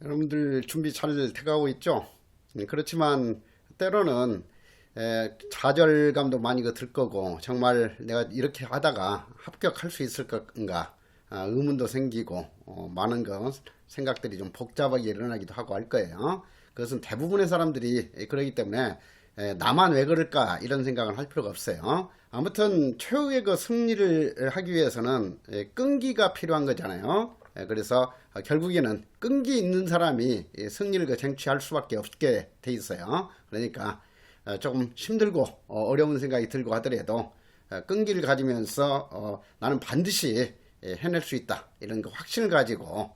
여러분들 준비 잘 돼가고 있죠? 그렇지만 때로는 좌절감도 많이 들 거고, 정말 내가 이렇게 하다가 합격할 수 있을 건가, 의문도 생기고, 많은 생각들이 좀 복잡하게 일어나기도 하고 할 거예요. 그것은 대부분의 사람들이 그러기 때문에 나만 왜 그럴까 이런 생각을 할 필요가 없어요. 아무튼 최후의 그 승리를 하기 위해서는 끈기가 필요한 거잖아요. 그래서 결국에는 끈기 있는 사람이 승리를 쟁취할 수밖에 없게 돼 있어요. 그러니까 조금 힘들고 어려운 생각이 들고 하더라도 끈기를 가지면서 나는 반드시 해낼 수 있다 이런 그 확신을 가지고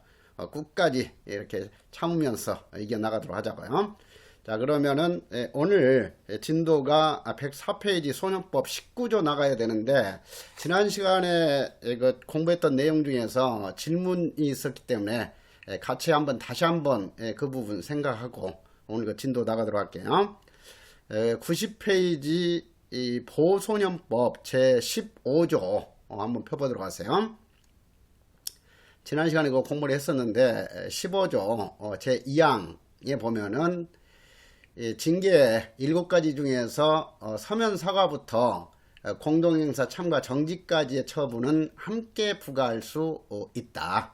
끝까지 이렇게 참으면서 이겨나가도록 하자고요. 자, 그러면은 오늘 진도가 104페이지 소년법 19조 나가야 되는데, 지난 시간에 공부했던 내용 중에서 질문이 있었기 때문에 같이 다시 한번 그 부분 생각하고 오늘 그 진도 나가도록 할게요. 90페이지 보소년법 제15조 한번 펴보도록 하세요. 지난 시간에 그 공부를 했었는데 15조 제2항에 보면은 징계 7가지 중에서 서면 사과부터 공동행사 참가 정지까지의 처분은 함께 부과할 수 있다.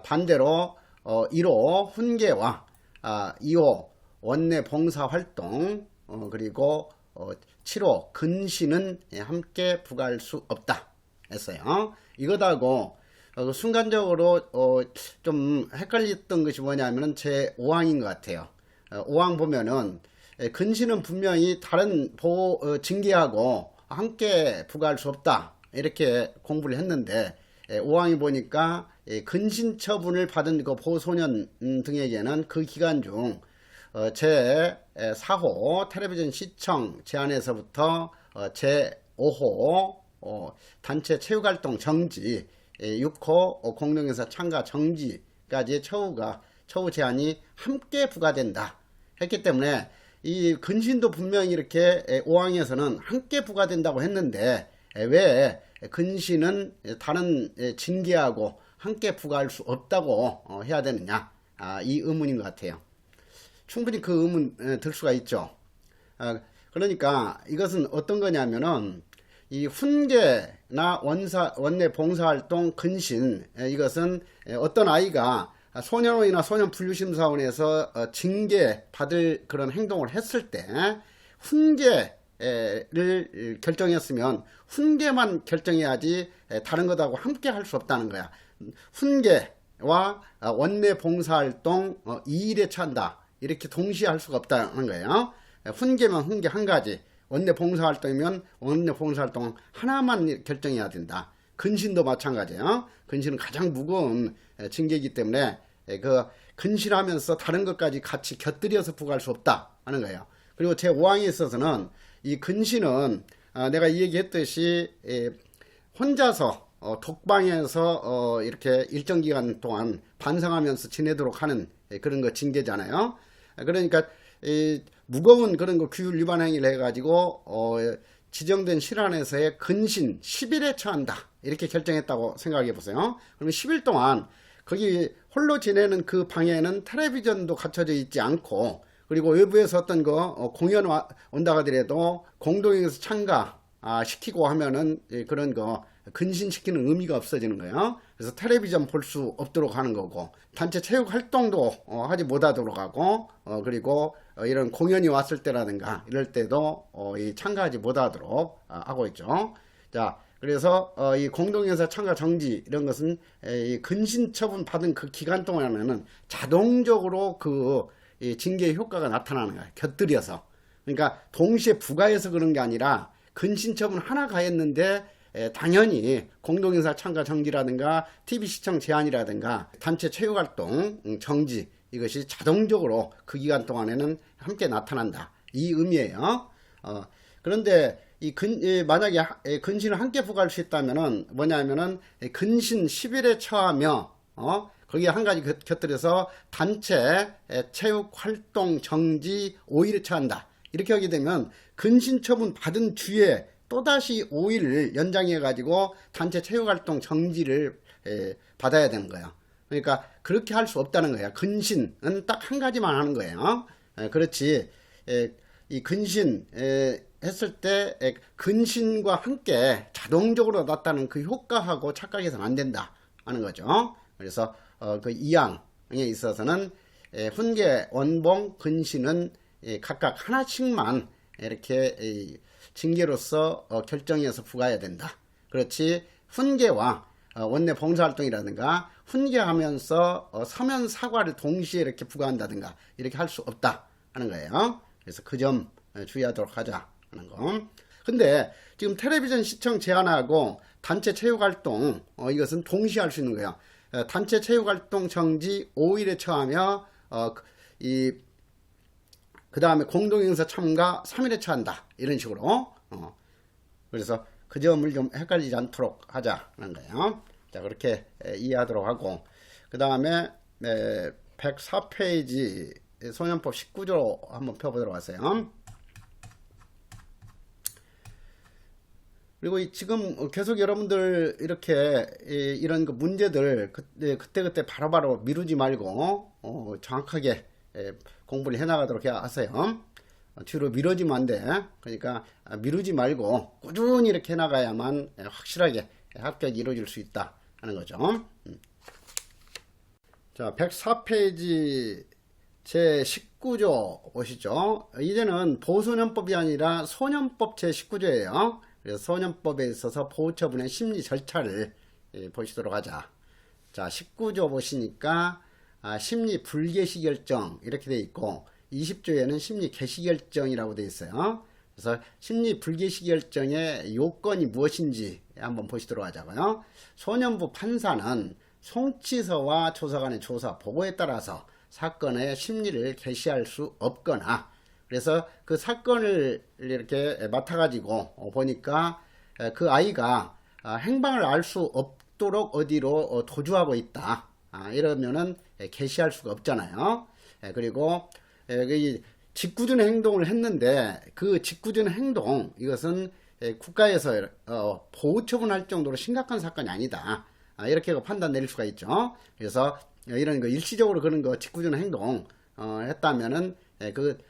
반대로 1호 훈계와 2호 원내 봉사활동 그리고 7호 근신은 함께 부과할 수 없다 했어요. 이것하고 순간적으로 좀 헷갈렸던 것이 뭐냐면은 제 5항인 것 같아요. 5항 보면은 근신은 분명히 다른 징계하고 함께 부과할 수 없다 이렇게 공부를 했는데 5항이 보니까 근신 처분을 받은 그 보소년 등에게는 그 기간 중 제 4호 텔레비전 시청 제한에서부터 제 5호 단체 체육활동 정지, 6호 공동행사 참가 정지까지의 처우 제한이 함께 부과된다 했기 때문에 이 근신도 분명히 이렇게 5항에서는 함께 부과된다고 했는데 왜 근신은 다른 징계하고 함께 부과할 수 없다고 해야 되느냐, 이 의문인 것 같아요. 충분히 그 의문 들 수가 있죠. 그러니까 이것은 어떤 거냐면은 이 훈계나 원내 봉사활동 근신, 이것은 어떤 아이가 소년원이나 소년분류심사원에서 징계 받을 그런 행동을 했을 때 훈계를 결정했으면 훈계만 결정해야지 다른 것하고 함께 할 수 없다는 거야. 훈계와 원내 봉사활동 이 일에 찬다 이렇게 동시에 할 수가 없다는 거예요. 훈계면 훈계 한 가지, 원내 봉사활동이면 원내 봉사활동 하나만 결정해야 된다. 근신도 마찬가지예요. 근신은 가장 무거운 징계이기 때문에 그 근신하면서 다른 것까지 같이 곁들여서 부과할 수 없다 하는 거예요. 그리고 제 5항에 있어서는 이 근신은 내가 이 얘기했듯이 혼자서 독방에서 이렇게 일정 기간 동안 반성하면서 지내도록 하는 그런 거 징계잖아요. 그러니까 무거운 그런 거 규율 위반 행위를 해가지고 지정된 실안에서의 근신 10일에 처한다 이렇게 결정했다고 생각해 보세요. 그러면 10일 동안 거기 홀로 지내는 그 방에는 텔레비전도 갖춰져 있지 않고, 그리고 외부에서 어떤 공연 온다고 하더라도 공동행사 참가 시키고 하면은 그런 거 근신시키는 의미가 없어지는 거예요. 그래서 텔레비전 볼 수 없도록 하는 거고, 단체 체육 활동도 하지 못하도록 하고, 그리고 이런 공연이 왔을 때라든가 이럴 때도 참가하지 못하도록 하고 있죠. 자, 그래서 이 공동행사 참가 정지 이런 것은 이 근신 처분 받은 그 기간 동안에는 자동적으로 그 징계의 효과가 나타나는 거예요. 곁들여서. 그러니까 동시에 부과해서 그런 게 아니라 근신 처분 하나 가했는데 당연히 공동행사 참가 정지라든가 TV 시청 제한이라든가 단체 체육활동 정지, 이것이 자동적으로 그 기간 동안에는 함께 나타난다 이 의미예요. 그런데 만약에 근신을 함께 부과할 수 있다면은 뭐냐면은 근신 10일에 처하며 거기에 한 가지 곁들여서 단체 체육 활동 정지 5일에 처한다 이렇게 하게 되면 근신 처분 받은 주에 또다시 5일을 연장해 가지고 단체 체육활동 정지를 받아야 되는 거예요. 그러니까 그렇게 할 수 없다는 거야. 근신은 딱 한 가지만 하는 거예요. 그렇지. 이 근신 했을 때 근신과 함께 자동적으로 나타나는 그 효과하고 착각해서는 안 된다 하는 거죠. 그래서 그 이항에 있어서는 훈계, 원봉, 근신은 각각 하나씩만 이렇게 징계로서 결정해서 부과해야 된다. 그렇지. 훈계와 원내 봉사활동이라든가 훈계하면서 서면 사과를 동시에 이렇게 부과한다든가 이렇게 할 수 없다 하는 거예요. 그래서 그 점 주의하도록 하자 하는 거. 근데 지금 텔레비전 시청 제한하고 단체 체육활동 이것은 동시에 할 수 있는 거예요. 단체 체육활동 정지 5일에 처하며 그 다음에 공동행사 참가 3일에 처한다 이런 식으로. 그래서 그 점을 좀 헷갈리지 않도록 하자는 거예요. 자, 그렇게 이해하도록 하고, 그 다음에 104페이지 소년법 19조 한번 펴보도록 하세요. 그리고 지금 계속 여러분들 이렇게 이런 그 문제들 그때그때 바로바로 미루지 말고 정확하게 공부를 해나가도록 하세요. 뒤로 미뤄지면 안 돼. 그러니까 미루지 말고 꾸준히 이렇게 해나가야만 확실하게 합격이 이루어질 수 있다 하는 거죠. 자, 104페이지 제19조 보시죠. 이제는 보소년법이 아니라 소년법 제19조예요. 그래서 소년법에 있어서 보호처분의 심리 절차를 보시도록 하자. 자, 19조 보시니까 심리 불개시 결정 이렇게 돼 있고 20조에는 심리 개시 결정이라고 돼 있어요. 그래서 심리 불개시 결정의 요건이 무엇인지 한번 보시도록 하자고요. 소년부 판사는 송치서와 조사관의 조사 보고에 따라서 사건의 심리를 개시할 수 없거나, 그래서 그 사건을 이렇게 맡아가지고 보니까 그 아이가 행방을 알 수 없도록 어디로 도주하고 있다. 이러면은 개시할 수가 없잖아요. 그리고 직구준 행동을 했는데 그 직구준 행동 이것은 국가에서 보호처분할 정도로 심각한 사건이 아니다. 이렇게 판단 내릴 수가 있죠. 그래서 이런 거 일시적으로 그런 거 직구준 행동 했다면은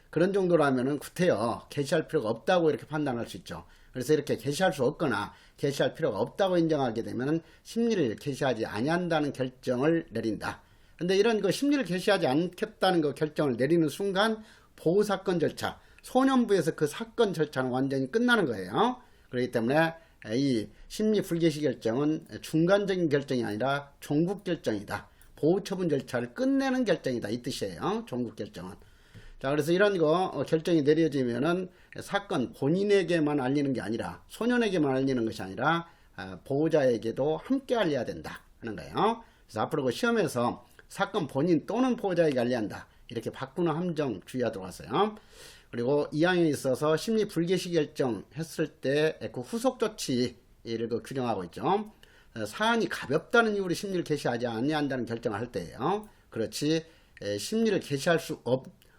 그런 정도라면은 구태여 개시할 필요가 없다고 이렇게 판단할 수 있죠. 그래서 이렇게 개시할 수 없거나 개시할 필요가 없다고 인정하게 되면 심리를 개시하지 아니한다는 결정을 내린다. 근데 이런 거 심리를 개시하지 않겠다는 거 결정을 내리는 순간 보호사건 절차, 소년부에서 그 사건 절차는 완전히 끝나는 거예요. 그렇기 때문에 이 심리 불개시 결정은 중간적인 결정이 아니라 종국 결정이다. 보호처분 절차를 끝내는 결정이다. 이 뜻이에요. 종국 결정은. 자, 그래서 이런 거 결정이 내려지면은 사건 본인에게만 알리는 게 아니라 소년에게만 알리는 것이 아니라 보호자에게도 함께 알려야 된다 하는 거예요. 그래서 앞으로 그 시험에서 사건 본인 또는 보호자에게 알려한다. 이렇게 바꾸는 함정 주의하도록 하세요. 그리고 이 항에 있어서 심리 불개시 결정했을 때 그 후속 조치를 규정하고 있죠. 사안이 가볍다는 이유로 심리를 개시하지 아니한다는 결정을 할 때예요. 그렇지 심리를 개시할 수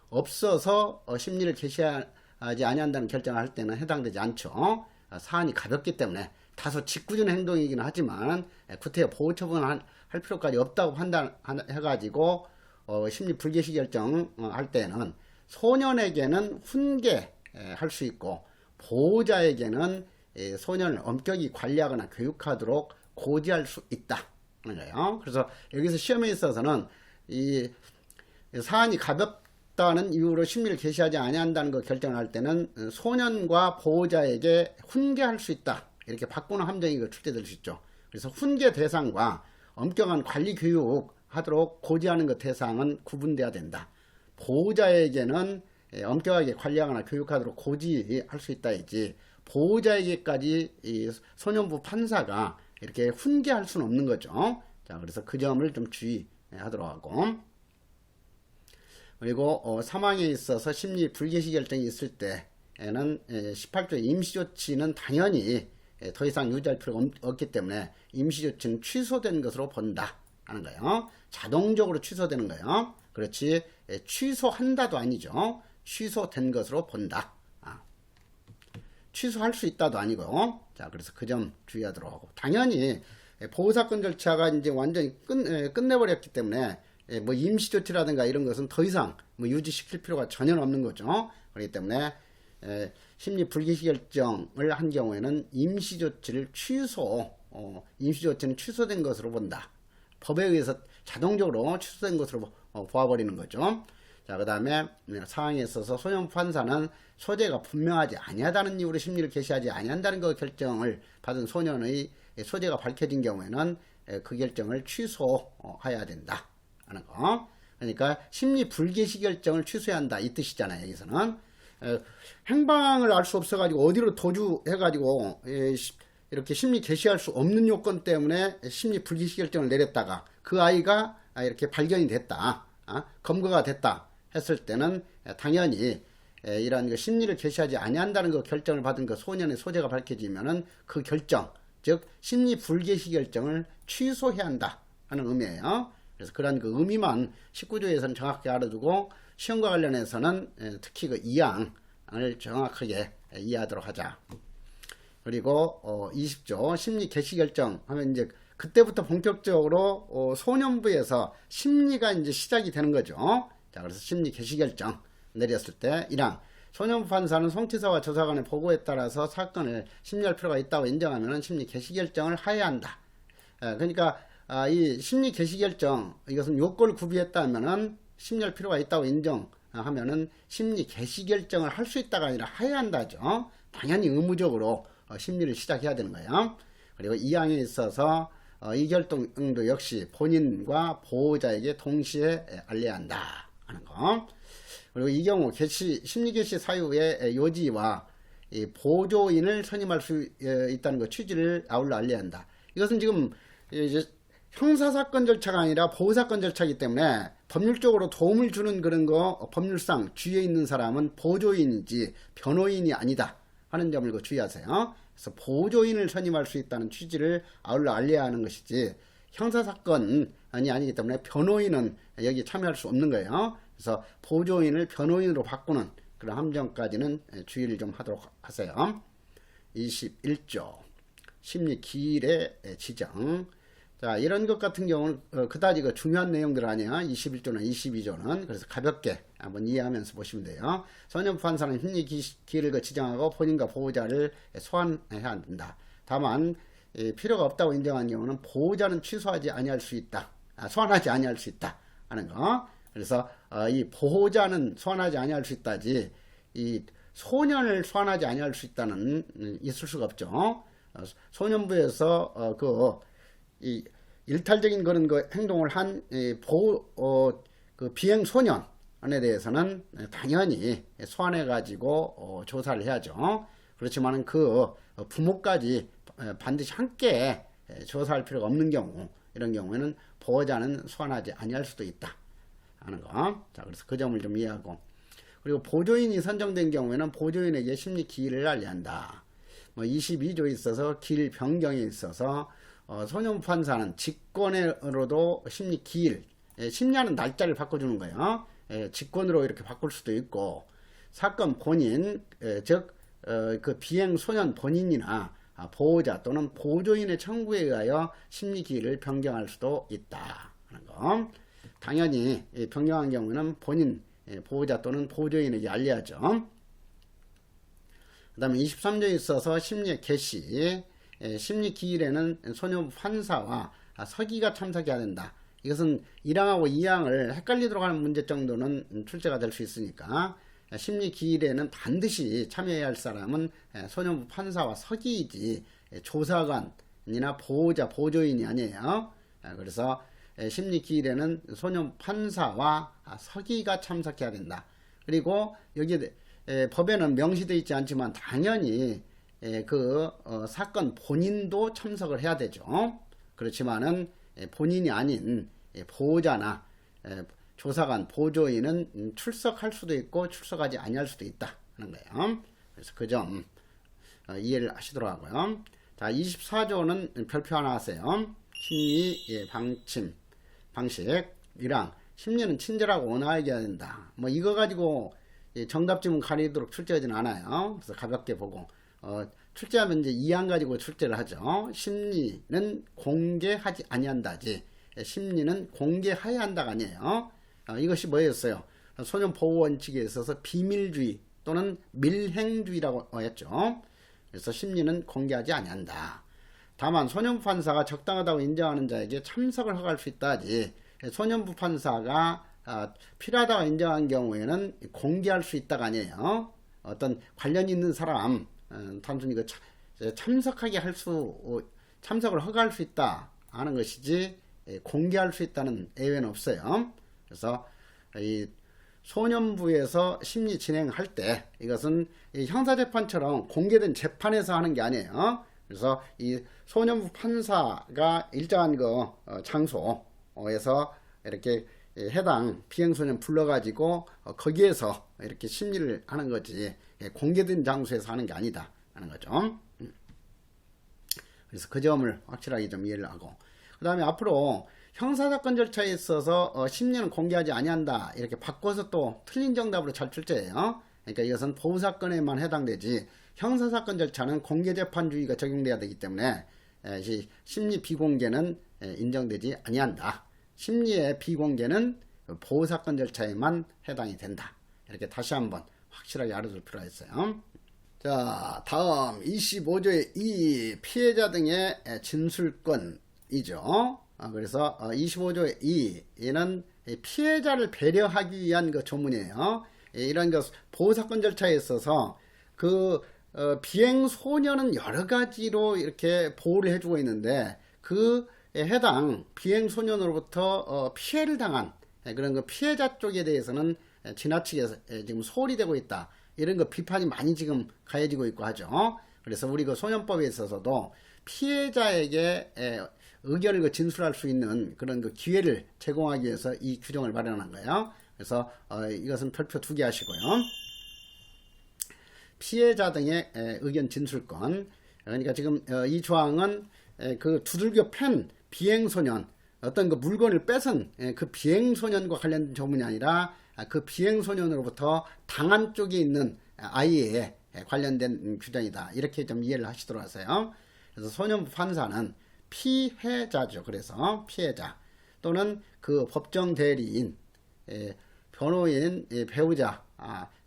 없어서 심리를 개시하지 아니한다는 결정을 할 때는 해당되지 않죠. 사안이 가볍기 때문에 다소 직구준 행동이긴 하지만 구태여 보호처분을 할 필요까지 없다고 판단해가지고 심리 불개시 결정 할 때는 소년에게는 훈계할 수 있고 보호자에게는 소년을 엄격히 관리하거나 교육하도록 고지할 수 있다 하는 거예요. 그래서 여기서 시험에 있어서는 이 사안이 가볍다는 이유로 심리를 개시하지 아니한다는 거 결정을 할 때는 소년과 보호자에게 훈계할 수 있다 이렇게 바꾸는 함정이 출제될 수 있죠. 그래서 훈계 대상과 엄격한 관리 교육 하도록 고지하는 것 대상은 구분돼야 된다. 보호자에게는 엄격하게 관리하거나 교육하도록 고지할 수 있다이지 보호자에게까지 이 소년부 판사가 이렇게 훈계할 수는 없는 거죠. 자, 그래서 그 점을 좀 주의하도록 하고, 그리고 사망에 있어서 심리 불개시 결정이 있을 때에는 18조 임시조치는 당연히 더 이상 유지할 필요가 없기 때문에 임시조치는 취소된 것으로 본다 하는 거예요. 자동적으로 취소되는 거예요. 그렇지 취소한다도 아니죠. 취소된 것으로 본다. 취소할 수 있다도 아니고. 자, 그래서 그 점 주의하도록 하고, 당연히 보호사건 절차가 이제 완전히 끝내버렸기 때문에 뭐 임시조치라든가 이런 것은 더 이상 뭐 유지시킬 필요가 전혀 없는 거죠. 그렇기 때문에 심리 불기시 결정을 한 경우에는 임시조치는 취소된 것으로 본다. 법에 의해서 자동적으로 취소된 것으로 보아버리는 거죠. 자, 그 다음에 사항에 있어서 소년 판사는 소재가 분명하지 아니하다는 이유로 심리를 개시하지 아니한다는 그 결정을 받은 소년의 소재가 밝혀진 경우에는 그 결정을 취소해야 된다 하는 거. 그러니까 심리 불개시 결정을 취소해야 한다 이 뜻이잖아요. 여기서는 행방을 알 수 없어가지고 어디로 도주해가지고 이렇게 심리 개시할 수 없는 요건 때문에 심리 불개시 결정을 내렸다가 그 아이가 이렇게 발견이 됐다, 검거가 됐다 했을 때는 당연히 이러한 심리를 개시하지 아니한다는 그 결정을 받은 그 소년의 소재가 밝혀지면은 그 결정, 즉 심리 불개시 결정을 취소해야 한다 하는 의미예요. 그래서 그런 그 의미만 19조에서는 정확히 알아두고 시험과 관련해서는 특히 그 2항을 정확하게 이해하도록 하자. 그리고 20조 심리 개시 결정 하면 이제 그때부터 본격적으로 소년부에서 심리가 이제 시작이 되는 거죠. 자, 그래서 심리 개시 결정 내렸을 때 1항 소년부 판사는 송치사와 조사관의 보고에 따라서 사건을 심리할 필요가 있다고 인정하면 심리 개시 결정을 하여야 한다. 그러니까 이 심리 개시 결정 이것은 요건을 구비했다면은 심리할 필요가 있다고 인정하면은 심리 개시 결정을 할 수 있다가 아니라 해야 한다죠. 당연히 의무적으로 심리를 시작해야 되는 거예요. 그리고 2항에 있어서 이 결정도 역시 본인과 보호자에게 동시에 알려야 한다 하는 거. 그리고 이 경우 심리 개시 사유의 요지와 이 보조인을 선임할 수 있다는 것 취지를 아울러 알려야 한다. 이것은 지금 이제 형사사건 절차가 아니라 보호사건 절차이기 때문에 법률적으로 도움을 주는 그런 거 법률상 주위에 있는 사람은 보조인이지 변호인이 아니다 하는 점을 주의하세요. 그래서 보조인을 선임할 수 있다는 취지를 아울러 알려야 하는 것이지 형사사건이 아니기 때문에 변호인은 여기 참여할 수 없는 거예요. 그래서 보조인을 변호인으로 바꾸는 그런 함정까지는 주의를 좀 하도록 하세요. 21조 심리 기일의 지정. 자, 이런 것 같은 경우는 그다지 중요한 내용들 아니야. 21조나 22조는. 그래서 가볍게 한번 이해하면서 보시면 돼요. 소년부 판사는 심리 기일을 지정하고 본인과 보호자를 소환해야 한다. 다만 필요가 없다고 인정한 경우는 보호자는 취소하지 아니할 수 있다. 소환하지 아니할 수 있다 하는 거. 그래서 이 보호자는 소환하지 아니할 수 있다지 이 소년을 소환하지 아니할 수 있다는 있을 수가 없죠. 소년부에서 이 일탈적인 그런 행동을 한 그 비행 소년에 대해서는 당연히 소환해 가지고 조사를 해야죠. 그렇지만은 그 부모까지 반드시 함께 조사할 필요가 없는 경우, 이런 경우에는 보호자는 소환하지 아니할 수도 있다 하는 거. 자, 그래서 그 점을 좀 이해하고, 그리고 보조인이 선정된 경우에는 보조인에게 심리 기일을 알려야 한다. 22조에 있어서 기일 변경에 있어서 소년부 판사는 직권으로도 심리 기일, 심리하는 날짜를 바꿔주는 거예요. 직권으로 이렇게 바꿀 수도 있고, 사건 본인, 즉 그 비행 소년 본인이나 보호자 또는 보조인의 청구에 의하여 심리 기일을 변경할 수도 있다 하는 거. 당연히 변경한 경우는 본인, 보호자 또는 보조인에게 알려야죠. 그 다음에 23조에 있어서 심리의 개시, 심리 기일에는 소년부 판사와 서기가 참석해야 된다. 이것은 1항하고 2항을 헷갈리도록 하는 문제 정도는 출제가 될 수 있으니까 심리 기일에는 반드시 참여해야 할 사람은 소년부 판사와 서기이지 조사관이나 보호자, 보조인이 아니에요. 그래서 심리 기일에는 소년부 판사와 서기가 참석해야 된다. 그리고 여기 법에는 명시되어 있지 않지만 당연히 사건 본인도 참석을 해야 되죠. 그렇지만은 본인이 아닌 보호자나 조사관, 보조인은 출석할 수도 있고 출석하지 아니할 수도 있다 하는 거예요. 그래서 그 점 이해를 하시도록 하고요. 자, 24조는 별표 하나 하세요. 심리 방식 1항 심리는 친절하고 온화하게 해야 된다. 이거 가지고 정답 지문 가리도록 출제하지는 않아요. 그래서 가볍게 보고 출제하면 이제 이항 가지고 출제를 하죠. 심리는 공개하지 아니한다지. 심리는 공개해야 한다가 아니에요. 이것이 뭐였어요? 소년 보호 원칙에 있어서 비밀주의 또는 밀행주의라고 했죠. 그래서 심리는 공개하지 아니한다. 다만 소년부 판사가 적당하다고 인정하는 자에게 참석을 허가할 수 있다지. 소년부 판사가 필요하다고 인정한 경우에는 공개할 수 있다가 아니에요. 어떤 관련 있는 사람 단순히 참석하게 참석을 허가할 수 있다 하는 것이지 공개할 수 있다는 예외는 없어요. 그래서 이 소년부에서 심리 진행할 때 이것은 형사재판처럼 공개된 재판에서 하는 게 아니에요. 그래서 이 소년부 판사가 일정한 그 장소에서 이렇게 해당 비행소년 불러가지고 거기에서 이렇게 심리를 하는 거지 공개된 장소에서 하는 게 아니다 하는 거죠. 그래서 그 점을 확실하게 좀 이해를 하고, 그 다음에 앞으로 형사사건 절차에 있어서 심리는 공개하지 아니한다 이렇게 바꿔서 또 틀린 정답으로 잘 출제해요. 그러니까 이것은 보호사건에만 해당되지 형사사건 절차는 공개재판주의가 적용돼야 되기 때문에 심리 비공개는 인정되지 아니한다. 심리의 비공개는 보호사건 절차에만 해당이 된다. 이렇게 다시 한번 확실하게 알아둘 필요가 있어요. 자, 다음 25조의 2 피해자 등의 진술권이죠. 그래서 25조의 2는 피해자를 배려하기 위한 그 조문이에요. 이런 그 보호사건 절차에 있어서 그 비행 소년은 여러 가지로 이렇게 보호를 해주고 있는데 그 해당 비행 소년으로부터 피해를 당한 그런 그 피해자 쪽에 대해서는 지나치게 지금 소홀히 되고 있다. 이런 거 비판이 많이 지금 가해지고 있고 하죠. 그래서 우리 그 소년법에 있어서도 피해자에게 의견을 진술할 수 있는 그런 그 기회를 제공하기 위해서 이 규정을 마련한 거예요. 그래서 이것은 별표 2개 하시고요. 피해자 등의 의견 진술권. 그러니까 지금 이 조항은 그 두들겨 팬 비행소년, 어떤 그 물건을 뺏은 그 비행소년과 관련된 조문이 아니라 그 비행소년으로부터 당한 쪽에 있는 아이에 관련된 규정이다. 이렇게 좀 이해를 하시도록 하세요. 그래서 소년부 판사는 피해자죠. 그래서 피해자 또는 그 법정 대리인, 변호인, 배우자,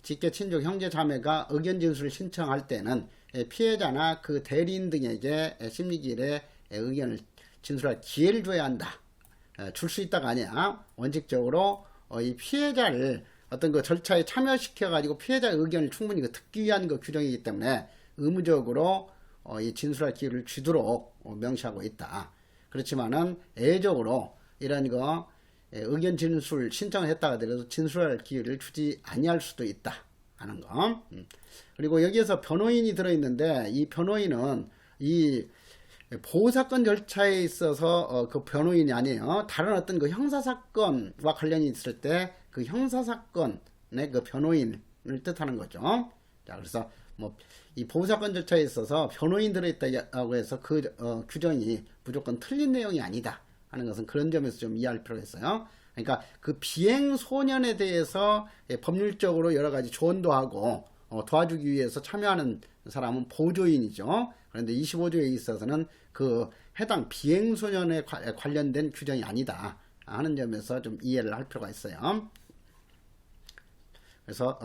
직계 친족 형제 자매가 의견 진술을 신청할 때는 피해자나 그 대리인 등에게 심리기일에 의견을 진술할 기회를 줘야 한다. 줄 수 있다가 아니야. 원칙적으로 이 피해자를 어떤 그 절차에 참여시켜 가지고 피해자의 의견을 충분히 듣기 위한 그 규정이기 때문에 의무적으로 이 진술할 기회를 주도록 명시하고 있다. 그렇지만은 예외적으로 이런 거 의견 진술 신청을 했다가 하더라도 진술할 기회를 주지 아니할 수도 있다 하는 거. 그리고 여기에서 변호인이 들어있는데 이 변호인은 이 보호사건 절차에 있어서 그 변호인이 아니에요. 다른 어떤 그 형사사건과 관련이 있을 때 그 형사사건의 그 변호인을 뜻하는 거죠. 자, 그래서 뭐 이 보호사건 절차에 있어서 변호인 들어있다고 해서 그 규정이 무조건 틀린 내용이 아니다 하는 것은 그런 점에서 좀 이해할 필요가 있어요. 그러니까 그 비행 소년에 대해서 법률적으로 여러 가지 조언도 하고 도와주기 위해서 참여하는 사람은 보조인이죠. 그런데 25조에 있어서는 그 해당 비행 소년에 관련된 규정이 아니다 하는 점에서 좀 이해를 할 필요가 있어요. 그래서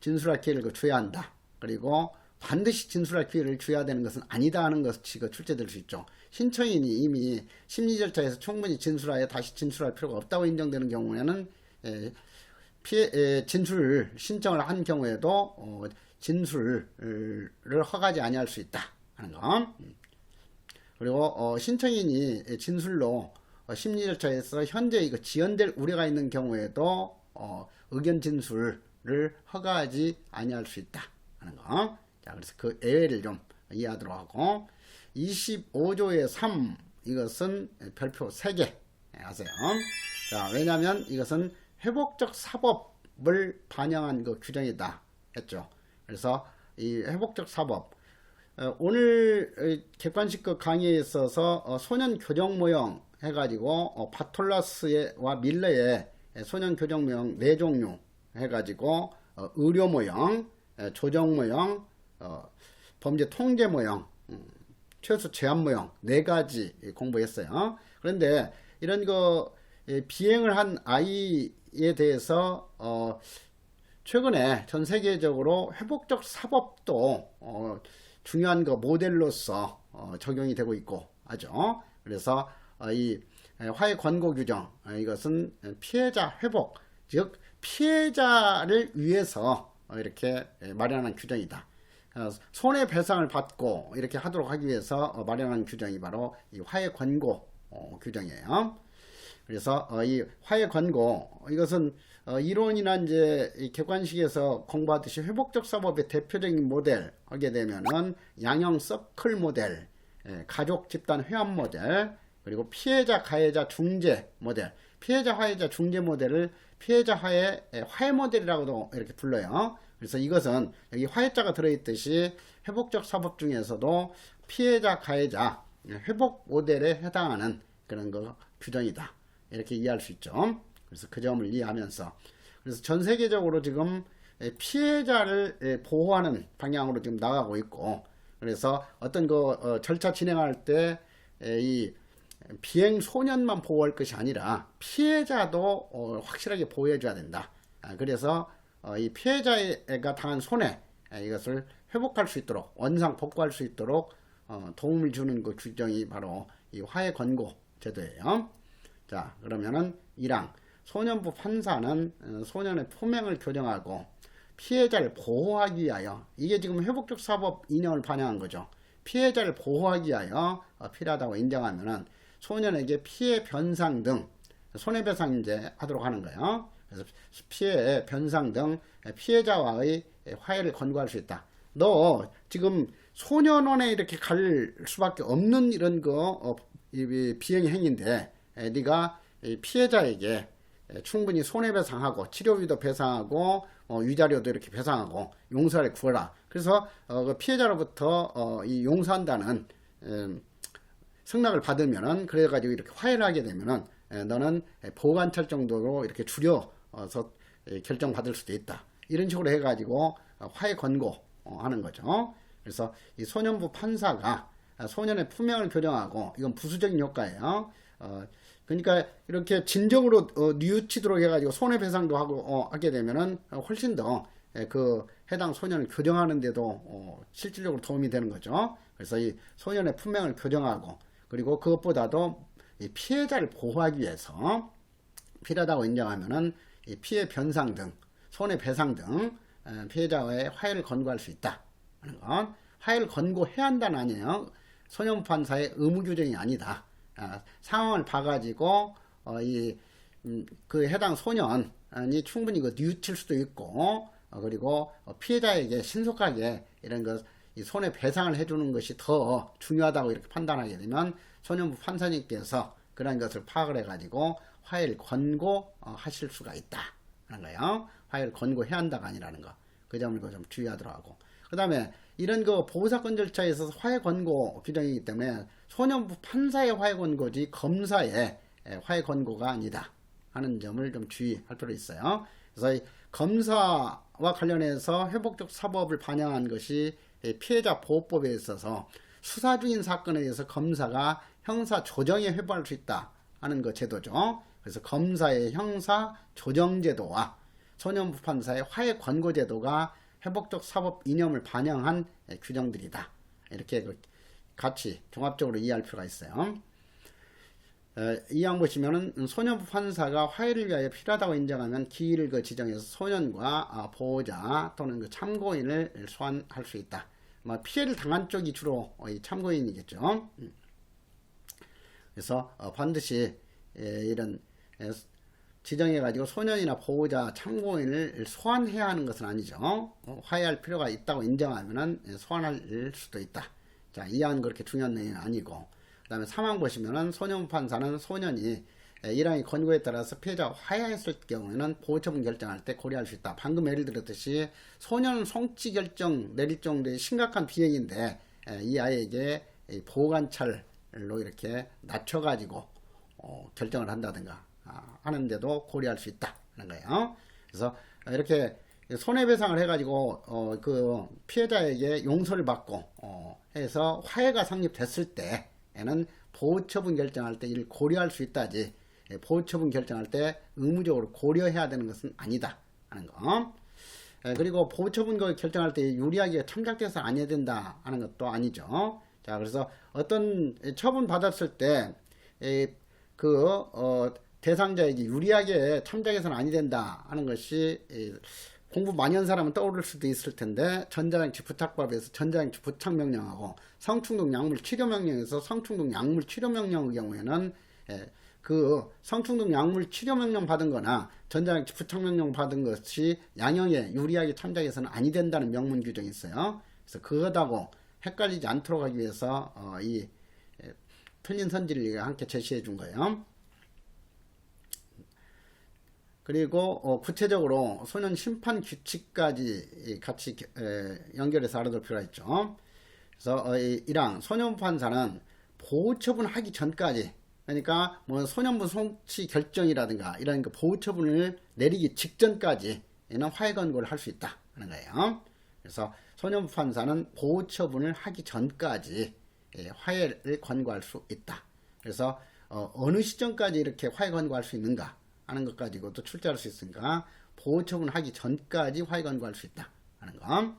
진술할 기회를 줘야 한다. 그리고 반드시 진술할 기회를 줘야 되는 것은 아니다 하는 것이 출제될 수 있죠. 신청인이 이미 심리 절차에서 충분히 진술하여 다시 진술할 필요가 없다고 인정되는 경우에는 진술 신청을 한 경우에도 진술을 허가하지 아니할 수 있다 하는 거. 그리고 신청인이 진술로 심리 절차에서 현재 이거 지연될 우려가 있는 경우에도 의견 진술을 허가하지 아니할 수 있다 하는 거. 자, 그래서 그 예외를 좀 이해하도록 하고 25조의 3 이것은 별표 3개 하세요. 자, 왜냐하면 이것은 회복적 사법을 반영한 그 규정이다 했죠. 그래서 이 회복적 사법 오늘 객관식 그 강의에 있어서 소년 교정 모형 해가지고 바톨라스와 밀러의 소년 교정 모형 4종류 해가지고 의료 모형, 조정 모형, 범죄 통제 모형, 최소 제한 모형 4가지 공부했어요. 그런데 이런 거 비행을 한 아이에 대해서 최근에 전 세계적으로 회복적 사법도 중요한 거 모델로서 적용이 되고 있고 하죠. 그래서 이 화해 권고 규정, 이것은 피해자 회복, 즉 피해자를 위해서 이렇게 마련한 규정이다. 손해배상을 받고 이렇게 하도록 하기 위해서 마련한 규정이 바로 이 화해 권고 규정이에요. 그래서 이 화해 권고, 이것은 이론이나 이제 이 객관식에서 공부하듯이 회복적 사법의 대표적인 모델 하게 되면은 양형 서클 모델, 가족 집단 회원 모델, 그리고 피해자 가해자 중재 모델, 피해자 화해자 중재 모델을 피해자 화해 모델이라고도 이렇게 불러요. 그래서 이것은 여기 화해자가 들어있듯이 회복적 사법 중에서도 피해자 가해자 회복 모델에 해당하는 그런 거 규정이다, 이렇게 이해할 수 있죠. 그래서 그 점을 이해하면서, 그래서 전 세계적으로 지금 피해자를 보호하는 방향으로 지금 나가고 있고, 그래서 어떤 거 절차 진행할 때 이 비행 소년만 보호할 것이 아니라 피해자도 확실하게 보호해 줘야 된다. 그래서 이 피해자가 당한 손해, 이것을 회복할 수 있도록, 원상 복구할 수 있도록 도움을 주는 그 규정이 바로 이 화해 권고 제도예요. 자, 그러면은 1항, 소년부 판사는 소년의 표명을 교정하고 피해자를 보호하기 위하여, 이게 지금 회복적 사법 이념을 반영한 거죠. 피해자를 보호하기 위하여 필요하다고 인정하면은 소년에게 피해 변상 등 손해배상 이제 하도록 하는 거예요. 그래서 피해 변상 등 피해자와의 화해를 권고할 수 있다. 너 지금 소년원에 이렇게 갈 수밖에 없는 이런 거 비행 행위인데, 네가 피해자에게 충분히 손해배상하고 치료비도 배상하고 위자료도 이렇게 배상하고 용서를 구해라. 그래서 그 피해자로부터 이 용서한다는 승낙을 받으면은, 그래가지고 이렇게 화해를 하게 되면은 너는 보호관찰 정도로 이렇게 줄여서 결정받을 수도 있다. 이런 식으로 해가지고 화해 권고하는 거죠. 그래서 이 소년부 판사가 소년의 표명을 교정하고, 이건 부수적인 효과예요. 그러니까 이렇게 진정으로 뉘우치도록 해가지고 손해배상도 하고 하게 되면은 훨씬 더 그 해당 소년을 교정하는데도 실질적으로 도움이 되는 거죠. 그래서 이 소년의 표명을 교정하고, 그리고 그것보다도 이 피해자를 보호하기 위해서 필요하다고 인정하면은 이 피해 변상 등 손해배상 등 피해자와의 화해를 권고할 수 있다 하는 건, 화해를 권고해야 한다는 아니에요. 소년부 판사의 의무 규정이 아니다. 상황을 봐가지고 그 해당 소년이 충분히 그 뉘우칠 수도 있고, 그리고 피해자에게 신속하게 이런 이 손해배상을 해주는 것이 더 중요하다고 이렇게 판단하게 되면 소년부 판사님께서 그런 것을 파악을 해가지고 화해를 권고하실 수가 있다 하는 거예요. 화해를 권고해야 한다가 아니라는 거, 그 점을 좀 주의하도록 하고, 그 다음에 이런 그 보호사건 절차에 있어서 화해 권고 규정이기 때문에 소년부 판사의 화해 권고지 검사의 화해 권고가 아니다 하는 점을 좀 주의할 필요 있어요. 그래서 이 검사와 관련해서 회복적 사법을 반영한 것이 피해자 보호법에 있어서 수사 중인 사건에 대해서 검사가 형사 조정에 회부할 수 있다 하는 그 제도죠. 그래서 검사의 형사 조정 제도와 소년부 판사의 화해 권고 제도가 회복적 사법 이념을 반영한 규정들이다. 이렇게 같이 종합적으로 이해할 필요가 있어요. 이항 보시면은 소년부 판사가 화해를 위하여 필요하다고 인정하면 기일을 지정해서 소년과 보호자 또는 그 참고인을 소환할 수 있다. 피해를 당한 쪽이 주로 이 참고인이겠죠. 그래서 반드시 이런 지정해가지고 소년이나 보호자 참고인을 소환해야 하는 것은 아니죠. 화해할 필요가 있다고 인정하면은 소환할 수도 있다. 자, 이항은 그렇게 중요한 내용은 아니고, 그 다음에 3항 보시면은 소년부 판사는 소년이 1항의 권고에 따라서 피해자가 화해했을 경우에는 보호처분 결정할 때 고려할 수 있다. 방금 예를 들었듯이 소년 송치 결정 내릴 정도의 심각한 비행인데 이 아이에게 보호관찰로 이렇게 낮춰가지고 결정을 한다든가 하는데도 고려할 수 있다 하는 거예요. 그래서 이렇게 손해배상을 해가지고 그 피해자에게 용서를 받고 해서 화해가 성립됐을 때에는 보호처분 결정할 때 이를 고려할 수 있다지, 보호처분 결정할 때 의무적으로 고려해야 되는 것은 아니다 하는 거. 그리고 보호처분 결정할 때 유리하게 참작돼서 안 해야 된다 하는 것도 아니죠. 자, 그래서 어떤 처분 받았을 때 대상자에게 유리하게 참작해서는 아니 된다 하는 것이 공부 많이 한 사람은 떠오를 수도 있을 텐데, 전자장치 부착법에서 전자장치 부착명령하고 성충동 약물 치료명령에서 성충동 약물 치료명령의 경우에는 그 성충동 약물 치료명령 받은 거나 전자장치 부착명령 받은 것이 양형에 유리하게 참작해서는 아니 된다는 명문 규정이 있어요. 그래서 그것하고 헷갈리지 않도록 하기 위해서 이 틀린 선지를 함께 제시해 준 거예요. 그리고 구체적으로 소년 심판 규칙까지 같이 연결해서 알아둘 필요가 있죠. 그래서 1항 소년부 판사는 보호처분하기 전까지, 그러니까 뭐 소년부 송치 결정이라든가 이런 그 보호처분을 내리기 직전까지는 화해 권고를 할 수 있다 하는 거예요. 그래서 소년부 판사는 보호처분을 하기 전까지 화해를 권고할 수 있다. 그래서 어느 시점까지 이렇게 화해 권고할 수 있는가 하는 것 가지고도 출제할 수 있으니까 보호처분하기 전까지 화해 권고할 수 있다 하는 거.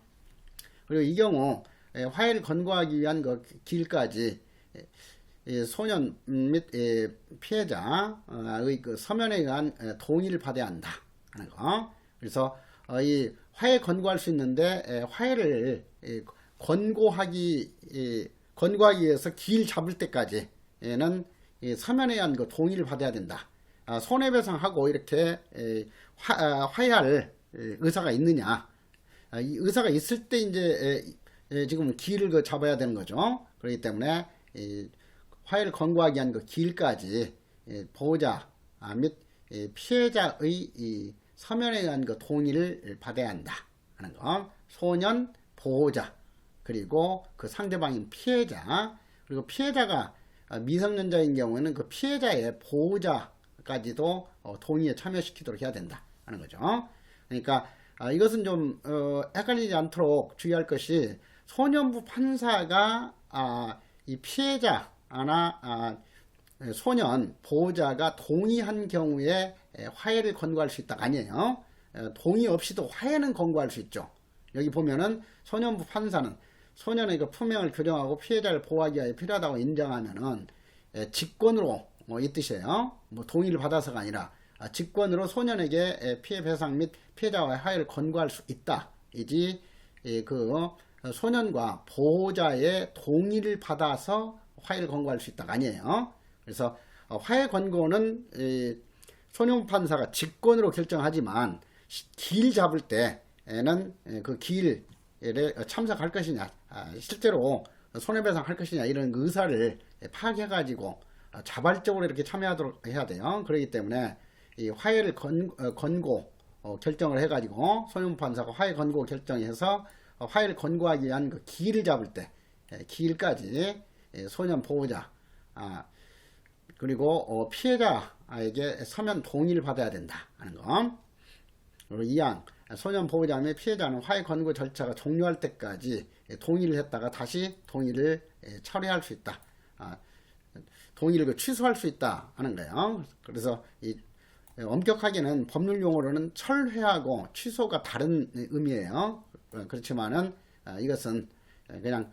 그리고 이 경우 화해를 권고하기 위한 그 길까지 소년 및 피해자의 그 서면에 의한 동의를 받아야 한다 하는 거. 그래서 이 화해 권고할 수 있는데 화해를 권고하기 위해서 길 잡을 때까지는 서면에 의한 그 동의를 받아야 된다. 손해배상하고 이렇게 화해할 의사가 있느냐, 이 의사가 있을 때 이제 지금 길을 잡아야 되는 거죠. 그렇기 때문에 화해를 권고하기 위한 그 길까지 보호자 및 피해자의 서면에 의한 그 동의를 받아야 한다 하는 거. 소년, 보호자, 그리고 그 상대방인 피해자, 그리고 피해자가 미성년자인 경우에는 그 피해자의 보호자까지도 동의에 참여시키도록 해야 된다 하는 거죠. 그러니까 이것은 좀 헷갈리지 않도록 주의할 것이, 소년부 판사가 이 피해자나 소년 보호자가 동의한 경우에 화해를 권고할 수 있다 아니에요. 동의 없이도 화해는 권고할 수 있죠. 여기 보면은 소년부 판사는 소년의 그 품행을 규정하고 피해자를 보호하기 위해 필요하다고 인정하면은 직권으로 이 뜻이에요. 뭐 동의를 받아서가 아니라 직권으로 소년에게 피해 배상 및 피해자와의 화해를 권고할 수 있다. 이지 그 소년과 보호자의 동의를 받아서 화해를 권고할 수 있다 아니에요. 그래서 화해 권고는 소년부 판사가 직권으로 결정하지만 길 잡을 때에는 그 길에 참석할 것이냐, 실제로 손해배상 할 것이냐, 이런 의사를 파악해가지고 자발적으로 이렇게 참여하도록 해야 돼요. 그렇기 때문에 이 화해를 권고 결정을 해가지고 소년부 판사가 화해 권고 결정해서 화해를 권고하기 위한 그 길을 잡을 때 길까지 소년 보호자 그리고 피해자에게 서면 동의를 받아야 된다 하는 거. 그리고 2항 소년 보호자 및 피해자는 화해 권고 절차가 종료할 때까지 동의를 했다가 다시 동의를 철회할 수 있다. 동의를 취소할 수 있다 하는 거예요. 그래서 이 엄격하게는 법률 용어로는 철회하고 취소가 다른 의미예요. 그렇지만은 이것은 그냥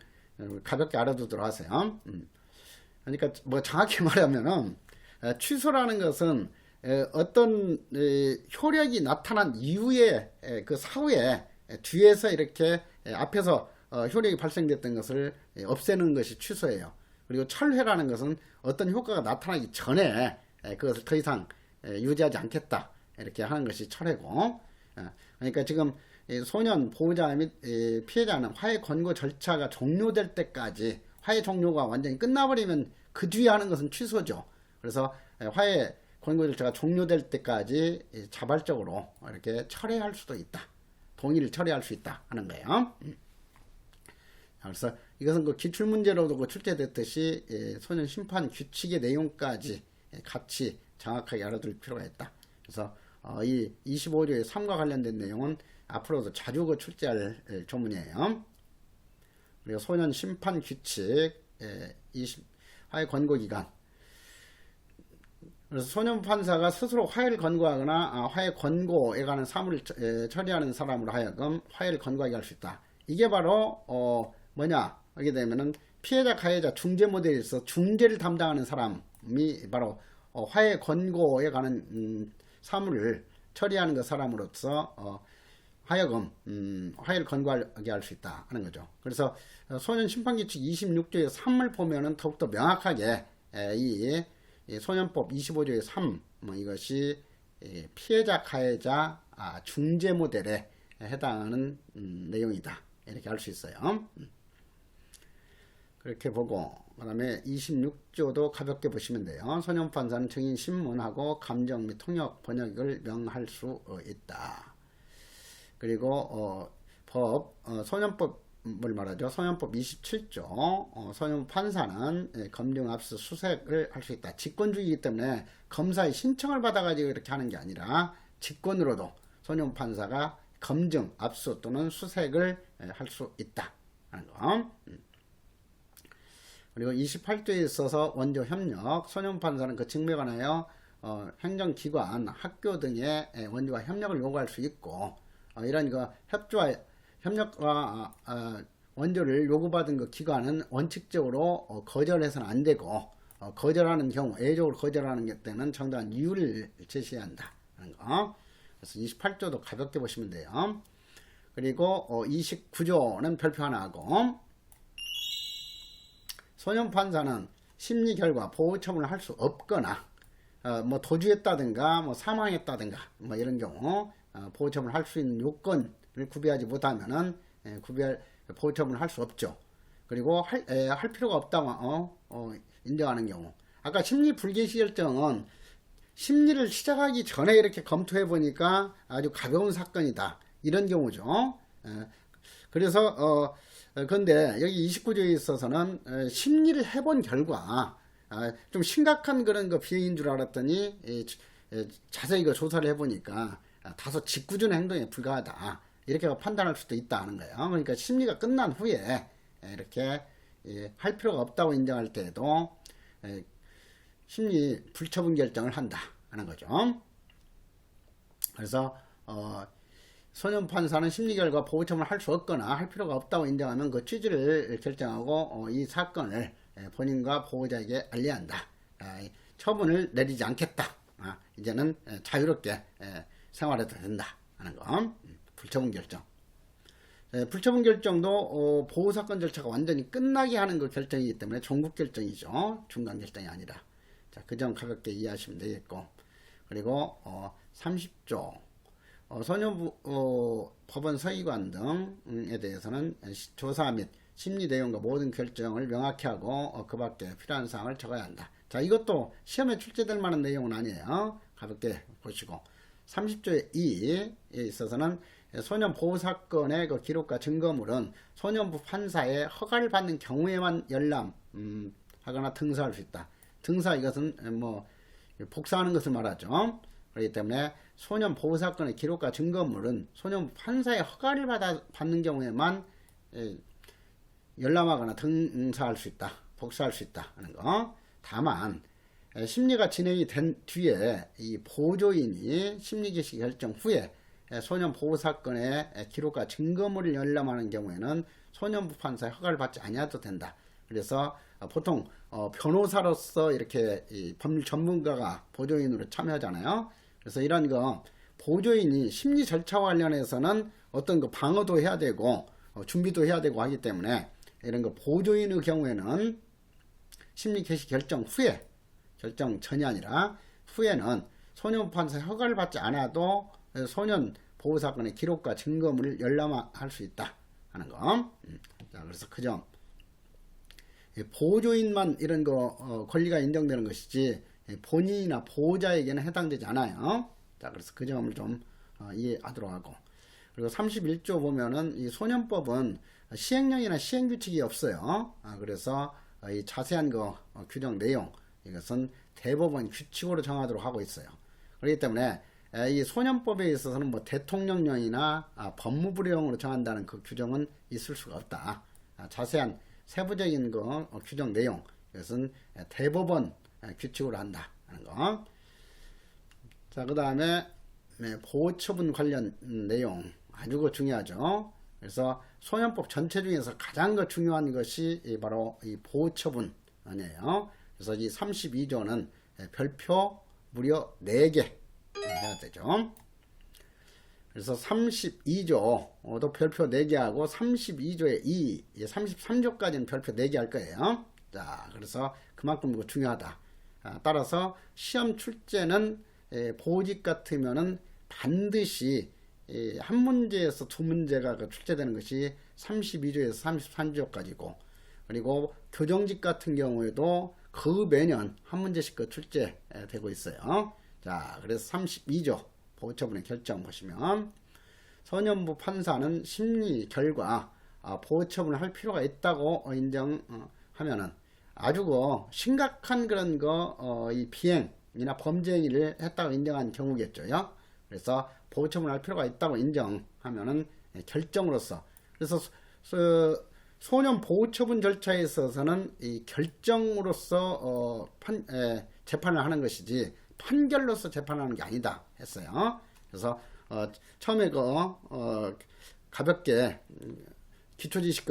가볍게 알아두도록 하세요. 그러니까 뭐 정확히 말하면은 취소라는 것은 어떤 효력이 나타난 이후에 그 사후에 뒤에서 이렇게 앞에서 효력이 발생됐던 것을 없애는 것이 취소예요. 그리고 철회라는 것은 어떤 효과가 나타나기 전에 그것을 더 이상 유지하지 않겠다 이렇게 하는 것이 철회고, 그러니까 지금 소년 보호자 및 피해자는 화해 권고 절차가 종료될 때까지, 화해 종료가 완전히 끝나버리면 그 뒤에 하는 것은 취소죠. 그래서 화해 권고 절차가 종료될 때까지 자발적으로 이렇게 철회할 수도 있다, 동의를 철회할 수 있다 하는 거예요. 그래서 이것은 그 기출문제로도 그 출제됐듯이 소년 심판 규칙의 내용까지 같이 정확하게 알아둘 필요가 있다. 그래서 이 25조의 3과 관련된 내용은 앞으로도 자주 출제할 조문이에요. 그리고 소년 심판 규칙, 20, 화해 권고 기간. 그래서 소년 판사가 스스로 화해를 권고하거나 화해 권고에 관한 사무를 처리하는 사람으로 하여금 화해를 권고하게 할 수 있다. 이게 바로 뭐냐 하게 되면은 피해자 가해자 중재 모델에서 중재를 담당하는 사람이 바로 화해 권고에 관한 사무를 처리하는 그 사람으로서 하여금 화해를 권고하게 할 수 있다 하는 거죠. 그래서 소년 심판규칙 26조의 3을 보면은 더욱더 명확하게 이 소년법 25조의 3 이것이 피해자 가해자 중재 모델에 해당하는 내용이다 이렇게 알 수 있어요. 그렇게 보고 그 다음에 26조도 가볍게 보시면 돼요. 소년판사는 증인 신문하고 감정 및 통역 번역을 명할 수 있다. 그리고 소년법을 말하죠. 소년법 27조 소년판사는 검증 압수 수색을 할 수 있다. 직권주의이기 때문에 검사의 신청을 받아가지고 이렇게 하는 게 아니라 직권으로도 소년판사가 검증 압수 또는 수색을 할 수 있다 하는 거. 그리고 28조에 있어서 원조 협력, 소년판사는 그 직무에 관하여 행정기관, 학교 등의 원조와 협력을 요구할 수 있고 이런 그 협력과 원조를 요구받은 그 기관은 원칙적으로 거절해서는 안 되고 거절하는 경우, 예외적으로 거절하는 때는 정당한 이유를 제시해야 한다 하는 거. 그래서 28조도 가볍게 보시면 돼요. 그리고 29조는 별표 하나 하고 소년판사는 심리 결과 보호 처분을 할 수 없거나 뭐 도주했다든가 뭐 사망했다든가 뭐 이런 경우 보호 처분을 할 수 있는 요건을 구비하지 못하면은 보호 처분을 할 수 없죠. 그리고 할 필요가 없다고 인정하는 경우. 아까 심리 불개시 결정은 심리를 시작하기 전에 이렇게 검토해 보니까 아주 가벼운 사건이다 이런 경우죠. 그래서 근데 여기 29조에 있어서는 심리를 해본 결과 좀 심각한 그런 그 비해인 줄 알았더니 자세히 그 조사를 해보니까 다소 짓궂은 행동에 불과하다 이렇게 판단할 수도 있다 하는 거예요. 그러니까 심리가 끝난 후에 이렇게 할 필요가 없다고 인정할 때에도 심리 불처분 결정을 한다 하는 거죠. 그래서 소년판사는 심리결과 보호처분을 할 수 없거나 할 필요가 없다고 인정하면 그 취지를 결정하고 이 사건을 본인과 보호자에게 알려야 한다. 처분을 내리지 않겠다. 이제는 자유롭게 생활해도 된다 하는 거. 불처분 결정. 불처분 결정도 보호사건 절차가 완전히 끝나게 하는 그 결정이기 때문에 종국 결정이죠. 중간 결정이 아니라. 자, 그 점 가볍게 이해하시면 되겠고. 그리고 30조. 소년부 법원 서기관 등에 대해서는 조사 및 심리 내용과 모든 결정을 명확히 하고 그 밖에 필요한 사항을 적어야 한다. 자, 이것도 시험에 출제될 만한 내용은 아니에요. 가볍게 보시고 30조의 2에 있어서는 소년 보호 사건의 그 기록과 증거물은 소년부 판사의 허가를 받는 경우에만 열람하거나 등사할 수 있다. 등사 이것은 뭐 복사하는 것을 말하죠. 그렇기 때문에 소년 보호 사건의 기록과 증거물은 소년 판사의 허가를 받는 경우에만 열람하거나 등사할 수 있다. 복사할 수 있다 하는 거. 다만 심리가 진행이 된 뒤에 이 보조인이 심리 개시 결정 후에 소년 보호 사건의 기록과 증거물을 열람하는 경우에는 소년부 판사의 허가를 받지 아니해도 된다. 그래서 보통 변호사로서 이렇게 이 법률 전문가가 보조인으로 참여하잖아요. 그래서 이런 거 보조인이 심리 절차와 관련해서는 어떤 그 방어도 해야 되고 준비도 해야 되고 하기 때문에 이런 거 보조인의 경우에는 심리 개시 결정 후에 결정 전이 아니라 후에는 소년 판사의 허가를 받지 않아도 소년 보호 사건의 기록과 증거물을 열람할 수 있다 하는 거. 자, 그래서 그 점. 보조인만 이런 거 권리가 인정되는 것이지 본인이나 보호자에게는 해당되지 않아요. 자, 그래서 그 점을 좀 이해하도록 하고. 그리고 31조 보면은 이 소년법은 시행령이나 시행규칙이 없어요. 그래서 이 자세한 거 규정 내용 이것은 대법원 규칙으로 정하도록 하고 있어요. 그렇기 때문에 이 소년법에 있어서는 뭐 대통령령이나 법무부령으로 정한다는 그 규정은 있을 수가 없다. 자세한 세부적인 거 규정 내용 이것은 대법원 규칙으로 한다 하는 거. 자, 그 다음에 보호처분 관련 내용 아주 중요하죠. 그래서 소년법 전체 중에서 가장 중요한 것이 바로 이 보호처분이에요. 그래서 이 32조는 별표 무려 4개 해야 되죠. 그래서 32조도 별표 4개 하고 32조의 2, 33조까지는 별표 4개 할 거예요. 자, 그래서 그만큼 중요하다. 따라서 시험 출제는 보직 같으면은 반드시 한 문제에서 두 문제가 출제되는 것이 32조에서 33조까지고, 그리고 교정직 같은 경우에도 그 매년 한 문제씩 출제되고 있어요. 자, 그래서 32조 보호처분의 결정 보시면, 소년부 판사는 심리 결과 보호처분을 할 필요가 있다고 인정하면은 아주 심각한 그런 이 비행이나 범죄 행위를 했다고 인정한 경우겠죠. 그래서 보호처분을 할 필요가 있다고 인정하면은 결정으로서, 그래서 소년 보호처분 절차에 있어서는 이 결정으로서 재판을 하는 것이지 판결로서 재판하는 게 아니다 했어요. 그래서 처음에 가볍게 기초지식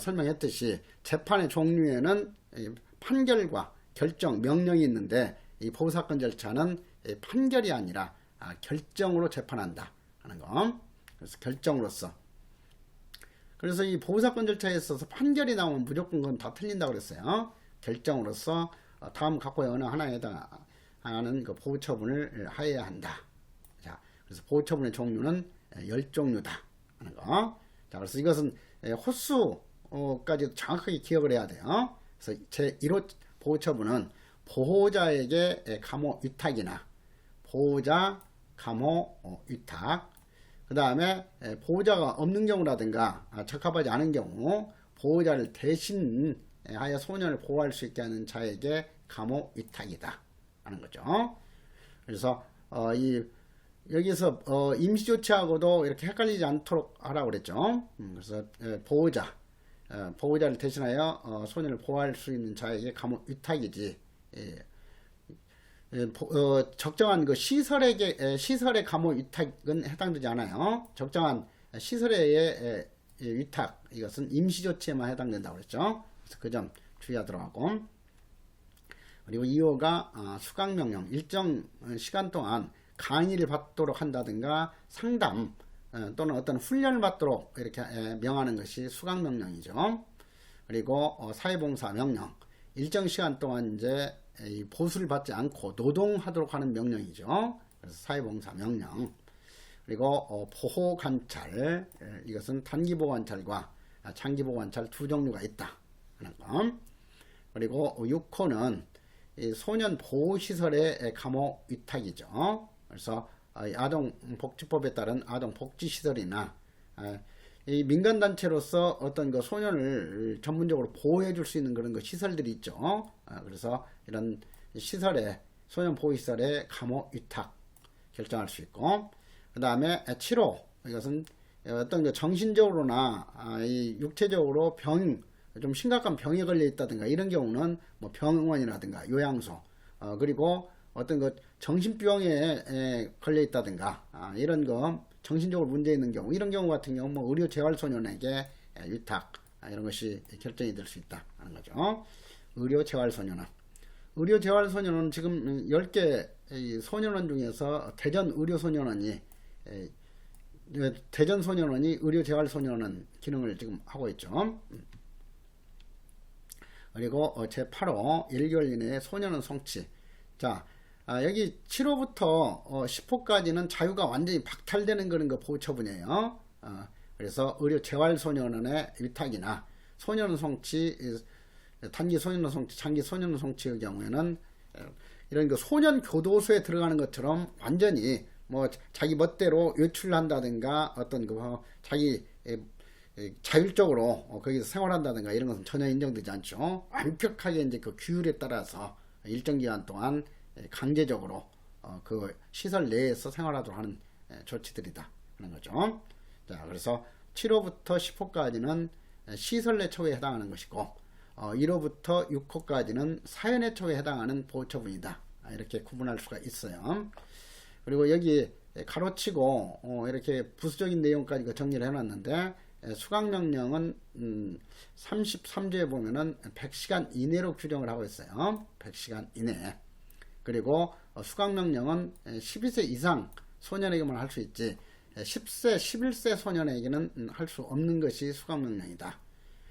설명했듯이 재판의 종류에는 판결과 결정, 명령이 있는데 이 보호사건 절차는 판결이 아니라 결정으로 재판한다 하는 거. 그래서 결정으로서. 그래서 이 보호사건 절차에 있어서 판결이 나오면 무조건 그건 다 틀린다고 그랬어요. 결정으로서 다음 각호의 어느 하나에 해당하는 그 보호처분을 하여야 한다. 자, 그래서 보호처분의 종류는 10종류다 하는 거. 자, 그래서 이것은 호수까지 정확하게 기억을 해야 돼요. 그래서 제1호 보호처분은 보호자에게 감호 위탁이나 보호자 감호 위탁, 그 다음에 보호자가 없는 경우라든가 적합하지 않은 경우 보호자를 대신 하여 소년을 보호할 수 있게 하는 자에게 감호 위탁이다 하는 거죠. 그래서 여기서 임시조치하고도 이렇게 헷갈리지 않도록 하라고 그랬죠. 그래서 보호자를 대신하여 소년을 보호할 수 있는 자에게 감호 위탁이지, 적정한 그 시설의 감호 위탁은 해당되지 않아요. 적정한 시설의 위탁, 이것은 임시조치에만 해당된다고 그랬죠. 그래서 그 점 주의하도록 하고, 그리고 2호가 수강명령, 일정 시간 동안 강의를 받도록 한다든가 상담 또는 어떤 훈련을 받도록 이렇게 명하는 것이 수강명령이죠. 그리고 사회봉사 명령, 일정 시간 동안 이제 보수를 받지 않고 노동하도록 하는 명령이죠. 그래서 사회봉사 명령. 그리고 보호관찰, 이것은 단기보호관찰과 장기보호관찰 두 종류가 있다 하는 거. 그리고 6호는 소년 보호시설의 감호 위탁이죠. 그래서 아동복지법에 따른 아동복지시설이나 이 민간단체로서 어떤 그 소년을 전문적으로 보호해 줄 수 있는 그런 그 시설들이 있죠. 그래서 이런 시설에, 소년 보호시설의 감호 위탁 결정할 수 있고, 그 다음에 7호, 이것은 어떤 그 정신적으로나 육체적으로 좀 심각한 병에 걸려 있다든가 이런 경우는 뭐 병원이라든가 요양소, 그리고 어떤 그 정신병에 걸려 있다든가 이런 거 정신적으로 문제 있는 경우, 이런 경우 같은 경우 뭐 의료 재활소년에게 위탁 이런 것이 결정이 될 수 있다 하는 거죠. 의료 재활소년원. 의료 재활소년원은 지금 10개 소년원 중에서 대전소년원이 의료 재활소년원 기능을 지금 하고 있죠. 그리고 제8호 1개월 이내에 소년원 성취. 자, 여기 7호부터 10호까지는 자유가 완전히 박탈되는 그런 거 보호처분이에요. 그래서 의료 재활소년원의 위탁이나 소년원 성취, 단기 소년원 성취, 장기 소년원 성취의 경우에는 이런 그 소년 교도소에 들어가는 것처럼 완전히 뭐 자기 멋대로 외출한다든가 어떤 그 자기 자율적으로 거기서 생활한다든가 이런 것은 전혀 인정되지 않죠. 완벽하게 이제 그 규율에 따라서 일정 기간 동안 강제적으로 그 시설 내에서 생활하도록 하는 조치들이다 하는 거죠. 자, 그래서 7호부터 10호까지는 시설 내 처우에 해당하는 것이고 1호부터 6호까지는 사연의 처우에 해당하는 보호처분이다. 이렇게 구분할 수가 있어요. 그리고 여기 가로치고 이렇게 부수적인 내용까지 정리를 해놨는데 수강명령은 33조에 보면은 100시간 이내로 규정을 하고 있어요. 100시간 이내. 그리고 수강명령은 12세 이상 소년에게만 할 수 있지 10세, 11세 소년에게는 할 수 없는 것이 수강명령이다.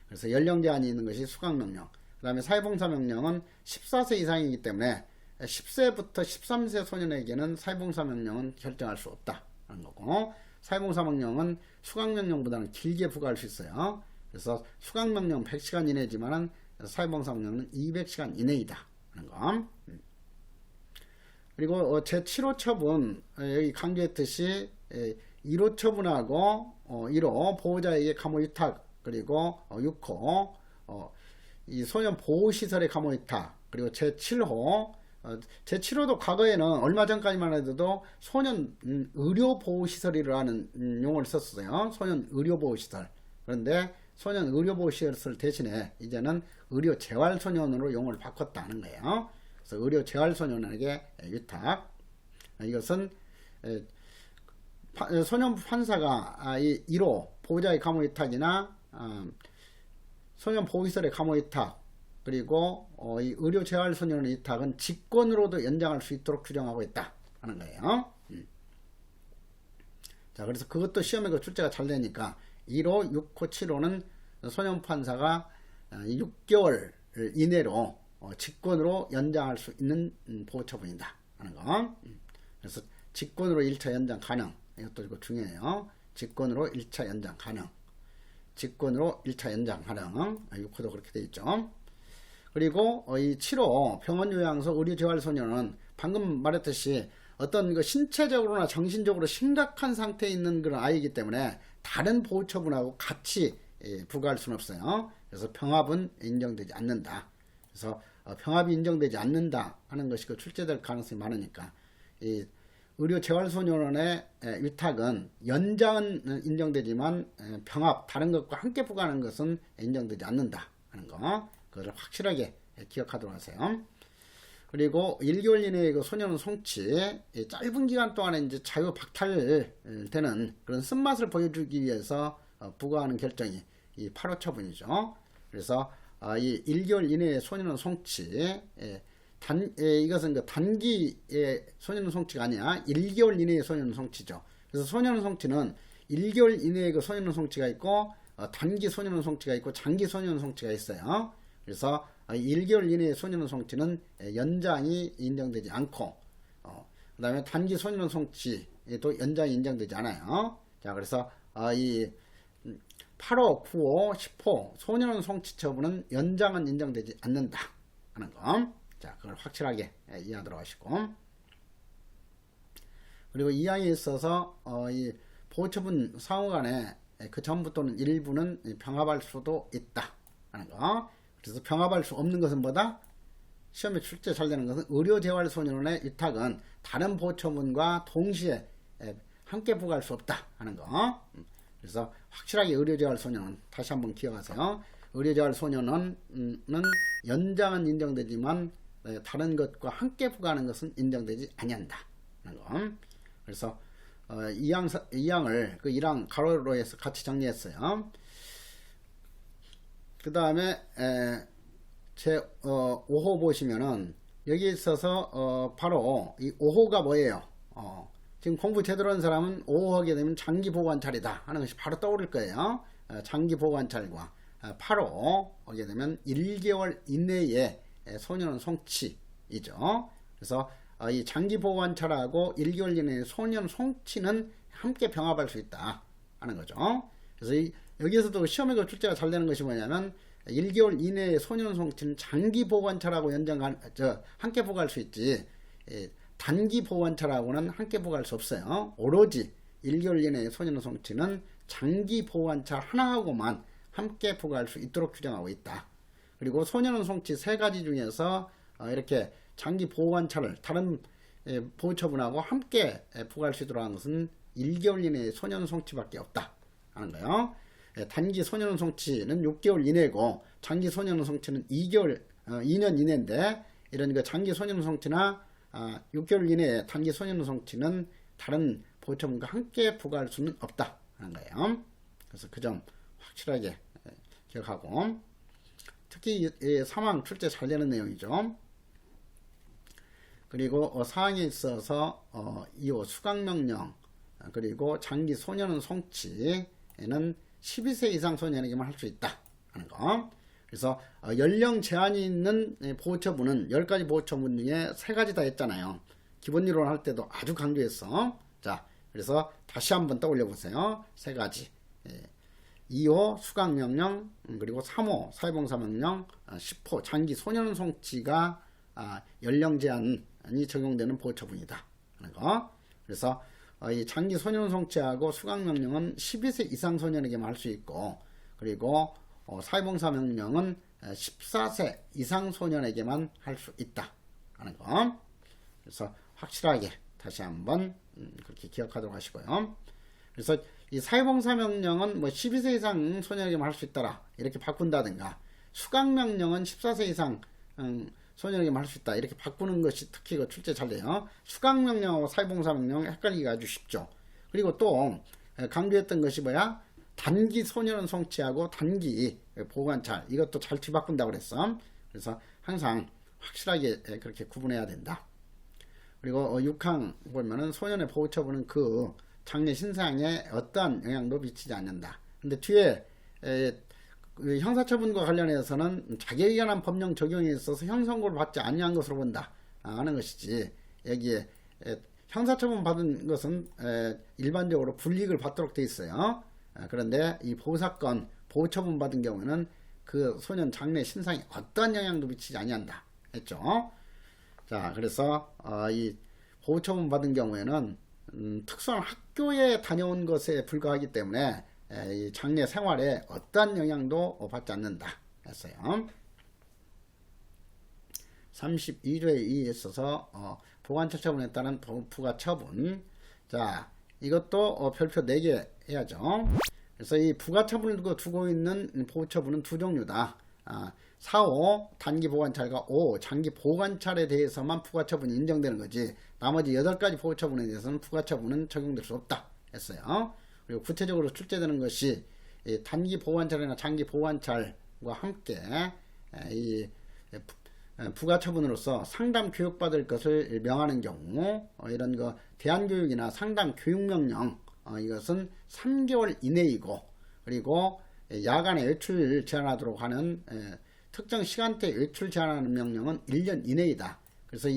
그래서 연령 제한이 있는 것이 수강명령. 그 다음에 사회봉사명령은 14세 이상이기 때문에 10세부터 13세 소년에게는 사회봉사명령은 결정할 수 없다 하는 거고, 사회봉사명령은 수강명령보다는 길게 부과할 수 있어요. 그래서 수강명령 100시간 이내지만은 사회봉사명령은 200시간 이내이다 하는 거. 그리고 제7호 처분, 여기 강조했듯이 1호 처분하고 1호 보호자에게 감호 위탁, 그리고 6호 이 소년 보호시설의 감호 위탁, 그리고 제7호 제7호도 과거에는 얼마 전까지만 해도 소년 의료보호시설이라는 용어를 썼어요. 소년 의료보호시설. 그런데 소년 의료보호시설 대신에 이제는 의료재활소년으로 용어를 바꿨다는 거예요. 그래서 의료재활소년에게 위탁. 이것은 소년 판사가 이 1호 보호자의 감호 위탁이나 소년 보호시설의 감호 위탁, 그리고 이 의료재활소년의 위탁은 직권으로도 연장할 수 있도록 규정하고 있다 하는 거예요. 자, 그래서 그것도 시험에 그 출제가 잘 되니까 1호, 6호, 7호는 소년 판사가 6개월 이내로 직권으로 연장할 수 있는 보호처분이다 하는 거. 그래서 직권으로 1차 연장 가능. 이것도 이거 중요해요. 직권으로 1차 연장 가능. 직권으로 1차 연장 가능. 6호도 그렇게 되어 있죠. 그리고 이 7호 병원요양소 의료재활소년은 방금 말했듯이 어떤 그 신체적으로나 정신적으로 심각한 상태에 있는 그런 아이이기 때문에 다른 보호처분하고 같이 부과할 수는 없어요. 그래서 병합은 인정되지 않는다. 그래서 병합이 인정되지 않는다 하는 것이 그 출제될 가능성이 많으니까 이 의료재활소년원의 위탁은 연장은 인정되지만 병합 다른 것과 함께 부과하는 것은 인정되지 않는다 하는 거, 그걸 확실하게 기억하도록 하세요. 그리고 1개월 이내의 그 소년은 송치, 짧은 기간 동안에 이제 자유 박탈되는 그런 쓴맛을 보여주기 위해서 부과하는 결정이 이 8호 처분이죠. 그래서 이 1개월 이내의 소년은 송치, 이것은 그 단기의 소년은 송치가 아니야 1개월 이내의 소년은 송치죠. 그래서 소년은 송치는 1개월 이내의 그 소년은 송치가 있고 단기 소년은 송치가 있고 장기 소년은 송치가 있어요. 그래서 1개월 이내의 소년은 송치는 연장이 인정되지 않고 그 다음에 단기 소년은 송치도 연장이 인정되지 않아요. 자, 그래서 이 8호, 9호, 10호 소년은 송치 처분은 연장은 인정되지 않는다 하는 거. 자, 그걸 확실하게 이해하도록 하시고, 그리고 이 항에 있어서 이 보호처분 상호간에 그 전부 또는 일부는 병합할 수도 있다 하는 거. 그래서 병합할 수 없는 것은 뭐다? 시험에 출제 잘 되는 것은 의료재활소년원의 위탁은 다른 보호처분과 동시에 함께 부과할 수 없다 하는 거. 그래서 확실하게 의료재활소년원 다시 한번 기억하세요. 의료재활소년원은 연장은 인정되지만 다른 것과 함께 부과하는 것은 인정되지 아니한다 하는 거. 그래서 이 항을 그 1항 가로로 해서 같이 정리했어요. 그 다음에 제 5호 보시면은 여기 있어서 바로 이 5호가 뭐예요? 지금 공부 제대로 한 사람은 5호 하게 되면 장기 보관찰이다 하는 것이 바로 떠오를 거예요. 장기 보관찰과 8호 하게 되면 1개월 이내에 소년은 송치이죠. 그래서 이 장기 보관찰하고 1개월 이내의 소년 송치는 함께 병합할 수 있다 하는 거죠. 그래서 여기에서도 시험에 출제가 잘 되는 것이 뭐냐면 1개월 이내의 소년 송치는 장기 보관찰하고 함께 부과할 수 있지 단기 보관찰하고는 함께 부과할 수 없어요. 오로지 1개월 이내의 소년 송치는 장기 보관찰 하나하고만 함께 부과할 수 있도록 규정하고 있다. 그리고 소년은 송치 3가지 중에서 이렇게 장기 보관찰을 다른 보호처분하고 함께 부과할 수 있도록 하는 것은 1개월 이내의 소년 송치밖에 없다 하는 거예요. 단기 소년 송치는 6개월 이내고 장기 소년 송치는 2년 이내인데, 이런 그 장기 소년 송치나 6개월 이내의 단기 소년 송치는 다른 보호처분과 함께 부과할 수는 없다 하는 거예요. 그래서 그 점 확실하게 기억하고, 특히 사망 출제 잘 되는 내용이죠. 그리고 사항에 있어서 이후 수강명령, 그리고 장기 소년 송치에는 12세 이상 소년에게만 할 수 있다 하는 거. 그래서 연령 제한이 있는 보호처분은 10가지 보호처분 중에 3가지 다 했잖아요. 기본이론 할 때도 아주 강조했어. 자, 그래서 다시 한번 떠올려 보세요. 3가지. 2호 수강명령, 그리고 3호 사회봉사명령, 10호 장기 소년 송치가 연령 제한이 적용되는 보호처분이다 하는 거. 그래서 이 장기 소년 송치하고 수강명령은 12세 이상 소년에게만 할 수 있고, 그리고 사회봉사명령은 14세 이상 소년에게만 할 수 있다 하는 거. 그래서 확실하게 다시 한번 그렇게 기억하도록 하시고요. 그래서 이 사회봉사명령은 뭐 12세 이상 소년에게만 할 수 있더라 이렇게 바꾼다든가, 수강명령은 14세 이상 소년에게만 할 수 있다 이렇게 바꾸는 것이 특히 그 출제 잘 돼요. 수강명령하고 사회봉사명령 헷갈리기가 아주 쉽죠. 그리고 또 강조했던 것이 뭐야? 단기 소년 송치하고 단기 보호관찰, 이것도 잘 뒤바꾼다고 그랬어. 그래서 항상 확실하게 그렇게 구분해야 된다. 그리고 6항 보면은 소년의 보호처분은 그 장래 신상에 어떠한 영향도 미치지 않는다. 근데 뒤에 형사처분과 관련해서는 자기의견한 법령 적용에 있어서 형선고를 받지 아니한 것으로 본다 하는 것이지, 여기에 형사처분 받은 것은 일반적으로 불이익을 받도록 돼 있어요. 그런데 이 보호사건 보호처분 받은 경우에는 그 소년 장래 신상에 어떠한 영향도 미치지 아니한다 했죠. 자, 그래서 이 보호처분 받은 경우에는 특수한 학교에 다녀온 것에 불과하기 때문에 이 장래 생활에 어떠한 영향도 받지 않는다 했어요. 32조에 의해서 보관처 처분에 따른 부가처분. 자, 이것도 별표 4개 해야죠. 그래서 이 부가처분을 두고 있는 보호처분은 두 종류다. 4호 단기 보관찰과 5호 장기 보관찰에 대해서만 부가처분이 인정되는 거지, 나머지 8가지 보호처분에 대해서는 부가처분은 적용될 수 없다 했어요. 그리고 구체적으로 출제되는 것이 단기 보관찰이나 장기 보관찰과 함께 이 부가처분으로서 상담 교육받을 것을 명하는 경우, 이런 거 대안교육이나 상담 교육명령, 이것은 3개월 이내이고, 그리고 야간에 외출 제한하도록 하는 특정 시간대 외출 제한하는 명령은 1년 이내이다. 그래서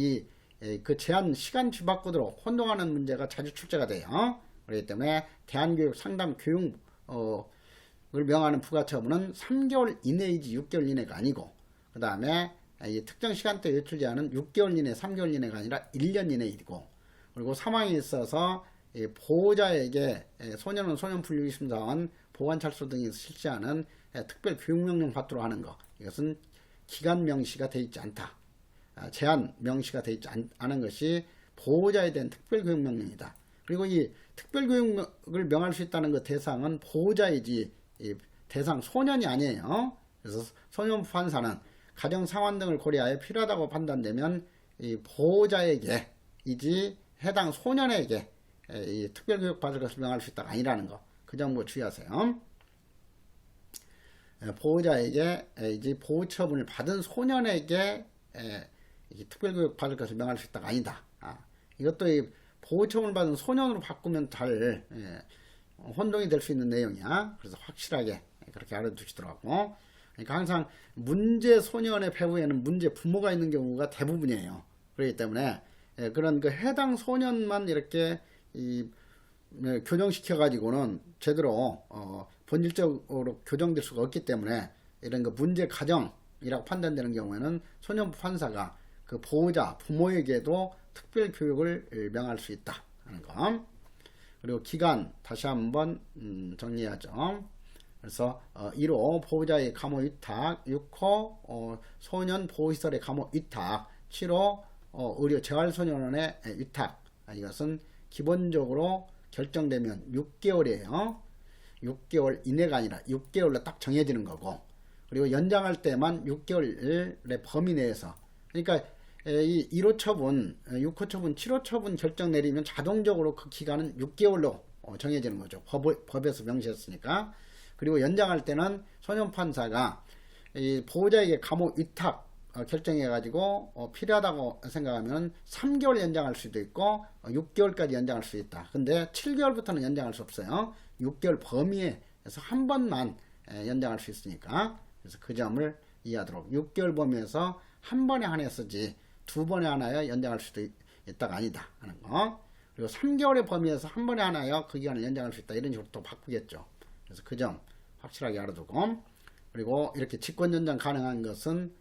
그 제한 시간 뒤바꾸도록 혼동하는 문제가 자주 출제가 돼요. 그렇기 때문에 대안교육 상담 교육을 명하는 부가처분은 3개월 이내이지 6개월 이내가 아니고, 그 다음에 이 특정 시간대 외출 제한은 6개월 이내, 3개월 이내가 아니라 1년 이내이고, 그리고 사망에 있어서 보호자에게 소년은 소년분리심사원, 보관찰소 등에서 실시하는 특별 교육명령 받도록 하는 것, 이것은 기간 명시가 되어 있지 않다. 제한 명시가 되어 있지 않은 것이 보호자에 대한 특별 교육명령이다. 그리고 이 특별 교육을 명할 수 있다는 그 대상은 보호자이지 대상 소년이 아니에요. 그래서 소년부 판사는 가정 상황 등을 고려하여 필요하다고 판단되면 이 보호자에게이지 해당 소년에게 이 특별 교육 받을 것을 명할 수 있다가 아니라는 거, 그 점을 주의하세요. 보호자에게 이제 보호처분을 받은 소년에게 특별 교육 받을 것을 명할 수 있다가 아니다. 이것도 이 보호처분을 받은 소년으로 바꾸면 잘 혼동이 될 수 있는 내용이야. 그래서 확실하게 그렇게 알아두시더라고. 그러니까 항상 문제 소년의 배후에는 문제 부모가 있는 경우가 대부분이에요. 그렇기 때문에 그런 그 해당 소년만 이렇게 교정시켜 가지고는 제대로 본질적으로 교정될 수가 없기 때문에, 이런 그 문제 가정이라고 판단되는 경우에는 소년부 판사가 그 보호자 부모에게도 특별 교육을 명할 수 있다 하는 거. 그리고 기간 다시 한번 정리하죠. 그래서 1호 보호자의 감호 위탁, 6호 소년 보호시설의 감호 위탁, 7호 의료 재활소년원의 위탁, 이것은 기본적으로 결정되면 6개월이에요. 6개월 이내가 아니라 6개월로 딱 정해지는 거고, 그리고 연장할 때만 6개월의 범위 내에서, 그러니까 이 1호 처분, 6호 처분, 7호 처분 결정 내리면 자동적으로 그 기간은 6개월로 정해지는 거죠. 법에서 명시했으니까. 그리고 연장할 때는 소년 판사가 이 보호자에게 감호 위탁 결정해가지고 필요하다고 생각하면 3개월 연장할 수도 있고 6개월까지 연장할 수 있다. 근데 7개월부터는 연장할 수 없어요. 6개월 범위에서 한 번만 연장할 수 있으니까. 그래서 그 점을 이해하도록, 6개월 범위에서 한 번에 한해서지 두 번에 하나여 연장할 수도 있다가 아니다 하는 거. 그리고 3개월의 범위에서 한 번에 하나여 그 기간을 연장할 수 있다, 이런 식으로 또 바꾸겠죠. 그래서 그 점 확실하게 알아두고, 그리고 이렇게 직권 연장 가능한 것은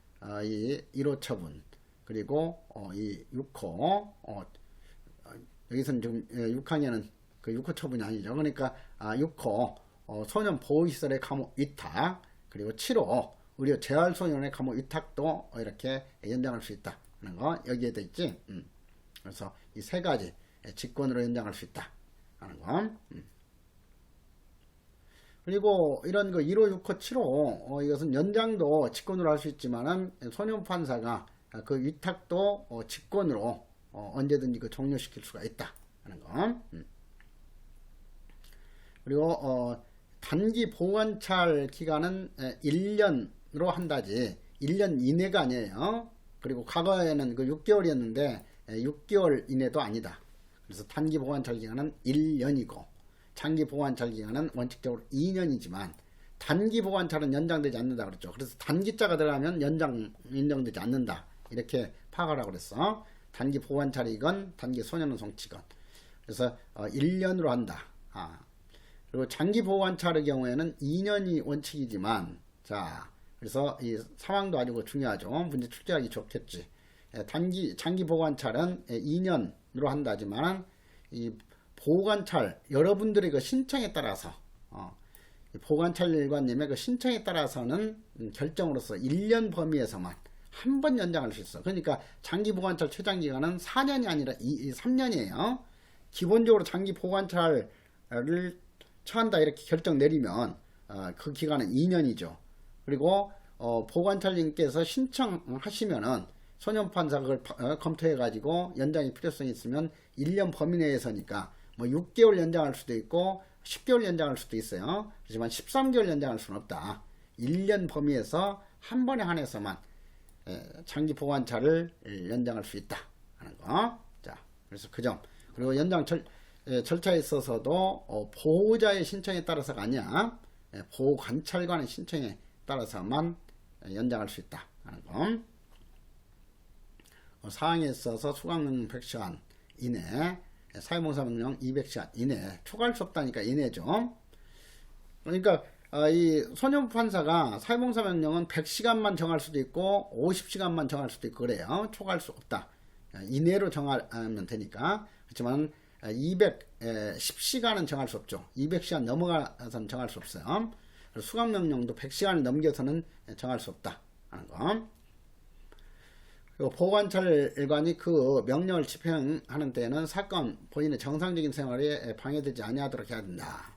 이 1호 처분, 그리고 이 6호, 여기서는 지금 6학년은 그 6호 처분이 아니죠. 그러니까 6호 소년 보호시설의 감호 위탁, 그리고 7호 의료 재활소년의 감호 위탁도 이렇게 연장할 수 있다 하는 거 여기에 돼 있지. 그래서 이 세 가지 직권으로 연장할 수 있다 하는 거. 그리고 이런 거 1호, 6호, 7호 이것은 연장도 직권으로 할 수 있지만은 소년 판사가 그 위탁도 직권으로 언제든지 그 종료시킬 수가 있다 하는 거. 그리고 단기 보관찰 기간은 1년으로 한다지 1년 이내가 아니에요. 그리고 과거에는 그 6개월이었는데 6개월 이내도 아니다. 그래서 단기 보관찰 기간은 1년이고 장기 보관찰 기간은 원칙적으로 2년이지만 단기 보관찰은 연장되지 않는다 그랬죠. 그래서 단기자가 들어가면 인정되지 않는다, 이렇게 파악하라고 그랬어. 단기 보관찰이건 단기 소년원 송치건. 그래서 1년으로 한다. 그리고 장기 보관찰의 경우에는 2년이 원칙이지만, 자, 그래서 이 상황도 아주 중요하죠. 문제 출제하기 좋겠지. 장기 보관찰은 2년으로 한다지만 이 보관찰, 여러분들의 그 신청에 따라서 보관찰관님의 그 신청에 따라서는 결정으로서 1년 범위에서만 한 번 연장할 수 있어. 그러니까 장기 보관찰 최장 기간은 4년이 아니라 3년이에요. 기본적으로 장기 보관찰을 처한다 이렇게 결정 내리면 그 기간은 2년이죠. 그리고 보관찰님께서 신청하시면은 소년판사가 그걸 검토해 가지고 연장이 필요성이 있으면 1년 범위 내에서니까 뭐 6개월 연장할 수도 있고 10개월 연장할 수도 있어요. 하지만 13개월 연장할 수는 없다. 1년 범위에서 한 번에 한해서만 장기 보관찰을 연장할 수 있다 하는 거. 자, 그래서 그 점. 그리고 연장 절차에 있어서도 보호자의 신청에 따라서가 아니야, 보호관찰관의 신청에 따라서만 연장할 수 있다 하는 거. 사항에 있어서 수강명 100시간 이내, 사회봉사명령 200시간 이내, 초과할 수 없다니까 이내죠. 그러니까 이 소년판사가 사회봉사명령은 100시간만 정할 수도 있고 50시간만 정할 수도 있고 그래요. 초과할 수 없다, 이내로 정하면 되니까. 그렇지만 210시간은 정할 수 없죠. 200시간 넘어가서는 정할 수 없어요. 수강명령도 100시간을 넘겨서는 정할 수 없다 하는 거. 그리고 보관찰관이 그 명령을 집행하는 때에는 사건 본인의 정상적인 생활에 방해되지 아니하도록 해야 된다.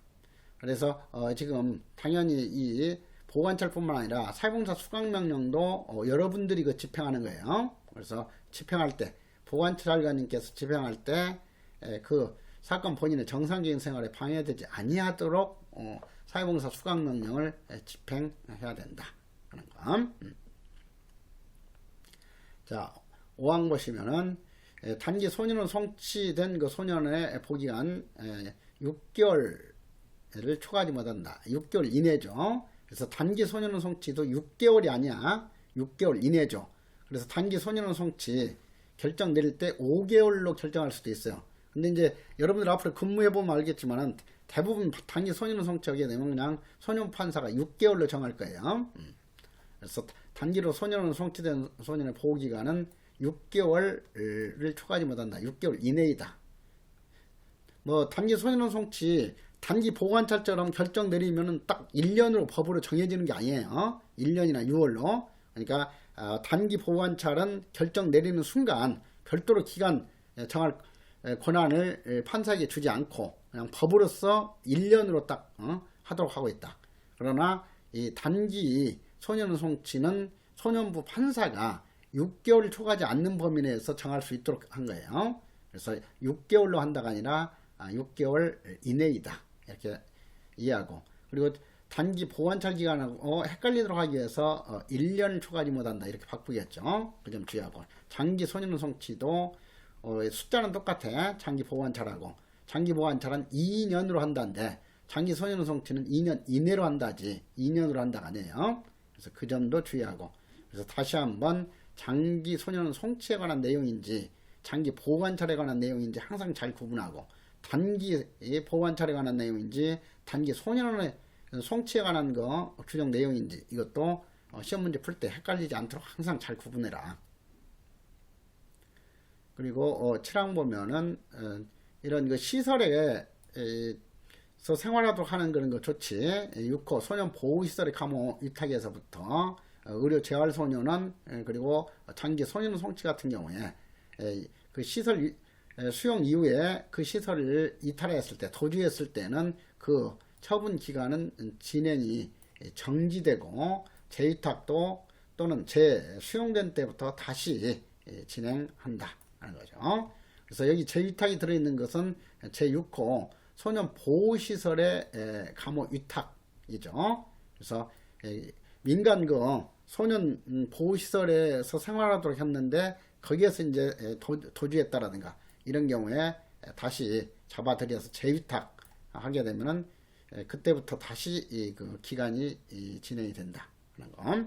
그래서 지금 당연히 이 보관찰뿐만 아니라 사회봉사 수강명령도 여러분들이 그 집행하는 거예요. 그래서 집행할 때, 보관찰관님께서 집행할 때 그 사건 본인의 정상적인 생활에 방해되지 아니하도록 사회봉사 수강명령을 집행해야 된다 하는 거. 자, 5항 보시면은 단기 소년원 송치된 그 소년의 보기간 6개월을 초과하지 못한다. 6개월 이내죠. 그래서 단기 소년원 송치도 6개월이 아니야. 6개월 이내죠. 그래서 단기 소년원 송치 결정 내릴 때 5개월로 결정할 수도 있어요. 근데 이제 여러분들 앞으로 근무해보면 알겠지만은 대부분 단기 소년원 송치하게 되면 그냥 소년 판사가 6개월로 정할 거예요. 그래서 단기로 소년원 송치된 소년의 보호기간은 6개월을 초과하지 못한다. 6개월 이내이다. 뭐 단기 소년원 송치, 단기 보관찰처럼 결정 내리면은 딱 1년으로 법으로 정해지는 게 아니에요. 1년이나 6월로. 그러니까 단기 보관찰은 결정 내리는 순간 별도로 기간 정할 권한을 판사에게 주지 않고 그냥 법으로서 1년으로 딱 하도록 하고 있다. 그러나 이 단기 소년 송치는 소년부 판사가 6개월 초과하지 않는 범위 내에서 정할 수 있도록 한 거예요. 그래서 6개월로 한다가 아니라 6개월 이내이다. 이렇게 이해하고, 그리고 단기 보관찰 기간하고 헷갈리도록 하기 위해서 1년 초과하지 못한다. 이렇게 바꾸겠죠. 그 점 주의하고, 장기 소년 송치도 숫자는 똑같아. 장기 보관찰하고. 장기 보관찰은 2년으로 한다는데 장기 소년 송치는 2년 이내로 한다지 2년으로 한다가 아니에요. 그래서 그 점도 주의하고, 그래서 다시 한번 장기 소년 송치에 관한 내용인지 장기 보관찰에 관한 내용인지 항상 잘 구분하고, 단기 보관찰에 관한 내용인지 단기 소년의 송치에 관한 거 규정 내용인지 이것도 시험 문제 풀 때 헷갈리지 않도록 항상 잘 구분해라. 그리고 7항 보면은 이런 그 시설에서 생활하도록 하는 그런 거 좋지. 6호 소년 보호시설의 감호 위탁에서부터 의료 재활 소년은 그리고 장기 소년 송치 같은 경우에 그 시설 수용 이후에 그 시설을 이탈했을 때, 도주했을 때는 그 처분 기간은 진행이 정지되고 재위탁도 또는 재수용된 때부터 다시 진행한다 하는 거죠. 그래서 여기 재위탁이 들어있는 것은 제6호 소년 보호시설의 감호 위탁이죠. 그래서 민간 그 소년 보호시설에서 생활하도록 했는데 거기에서 이제 도주했다라든가 이런 경우에 다시 잡아들여서 재위탁 하게 되면은 그때부터 다시 그 기간이 진행이 된다 하는 거.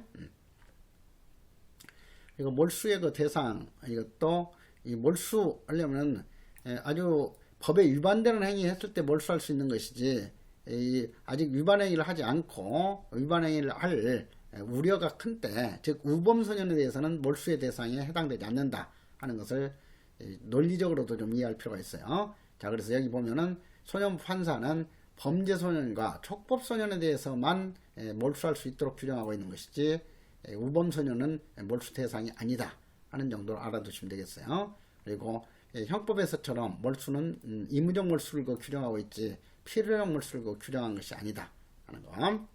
그리고 몰수의 그 대상, 이것도 이 몰수하려면 아주 법에 위반되는 행위 했을 때 몰수할 수 있는 것이지, 아직 위반 행위를 하지 않고 위반 행위를 할 우려가 큰 때, 즉 우범소년에 대해서는 몰수의 대상에 해당되지 않는다 하는 것을 논리적으로도 좀 이해할 필요가 있어요. 자, 그래서 여기 보면은 소년 판사는 범죄 소년과 촉법 소년에 대해서만 몰수할 수 있도록 규정하고 있는 것이지, 우범 소년은 몰수 대상이 아니다 하는 정도로 알아두시면 되겠어요. 그리고 형법에서처럼 몰수는 의무적 몰수를 규정하고 있지 필요적 몰수를 규정한 것이 아니다 하는 거.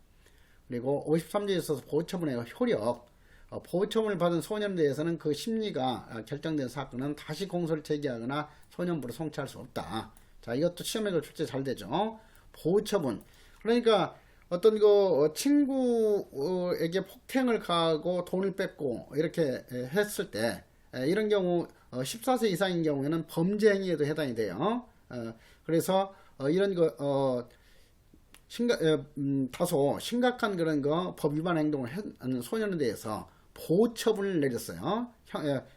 그리고 53조에 있어서 보호처분의 효력, 보호처분을 받은 소년에 대해서는 그 심리가 결정된 사건은 다시 공소를 제기하거나 소년부로 송치할 수 없다. 자, 이것도 시험에 출제 잘 되죠. 보호처분, 그러니까 어떤 그 친구에게 폭행을 가하고 돈을 뺏고 이렇게 했을 때, 이런 경우 14세 이상인 경우에는 범죄 행위에도 해당이 돼요. 그래서 이런 거 다소 심각한 그런 거 법 위반 행동을 하는 소년에 대해서 보호처분을 내렸어요.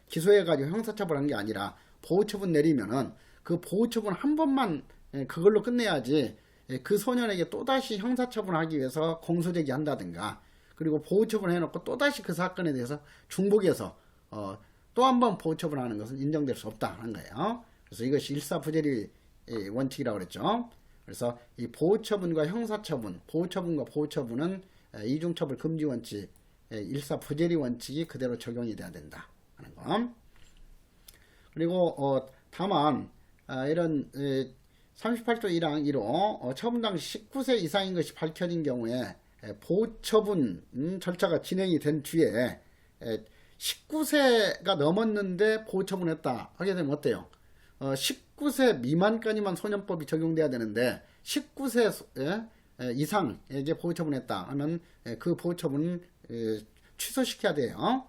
기소해가지고 형사처벌한 게 아니라 보호처분 내리면은 그 보호처분 한 번만 그걸로 끝내야지, 그 소년에게 또다시 형사처분하기 위해서 공소제기 한다든가, 그리고 보호처분 해놓고 또다시 그 사건에 대해서 중복해서 또 한 번 보호처분하는 것은 인정될 수 없다는 거예요. 그래서 이것이 일사부재리 원칙이라고 그랬죠. 그래서 이 보호처분과 형사처분, 보호처분과 보호처분은 이중처벌 금지 원칙, 일사부재리 원칙이 그대로 적용이 돼야 된다 하는 거. 그리고 다만 이런 38조 1항 1호 처분 당시 19세 이상인 것이 밝혀진 경우에 보호처분 절차가 진행이 된 뒤에 19세가 넘었는데 보호처분했다 하게 되면 어때요? 19세 미만까지만 소년법이 적용돼야 되는데 19세 이상에게 보호처분했다 하면 그 보호처분은 취소시켜야 돼요.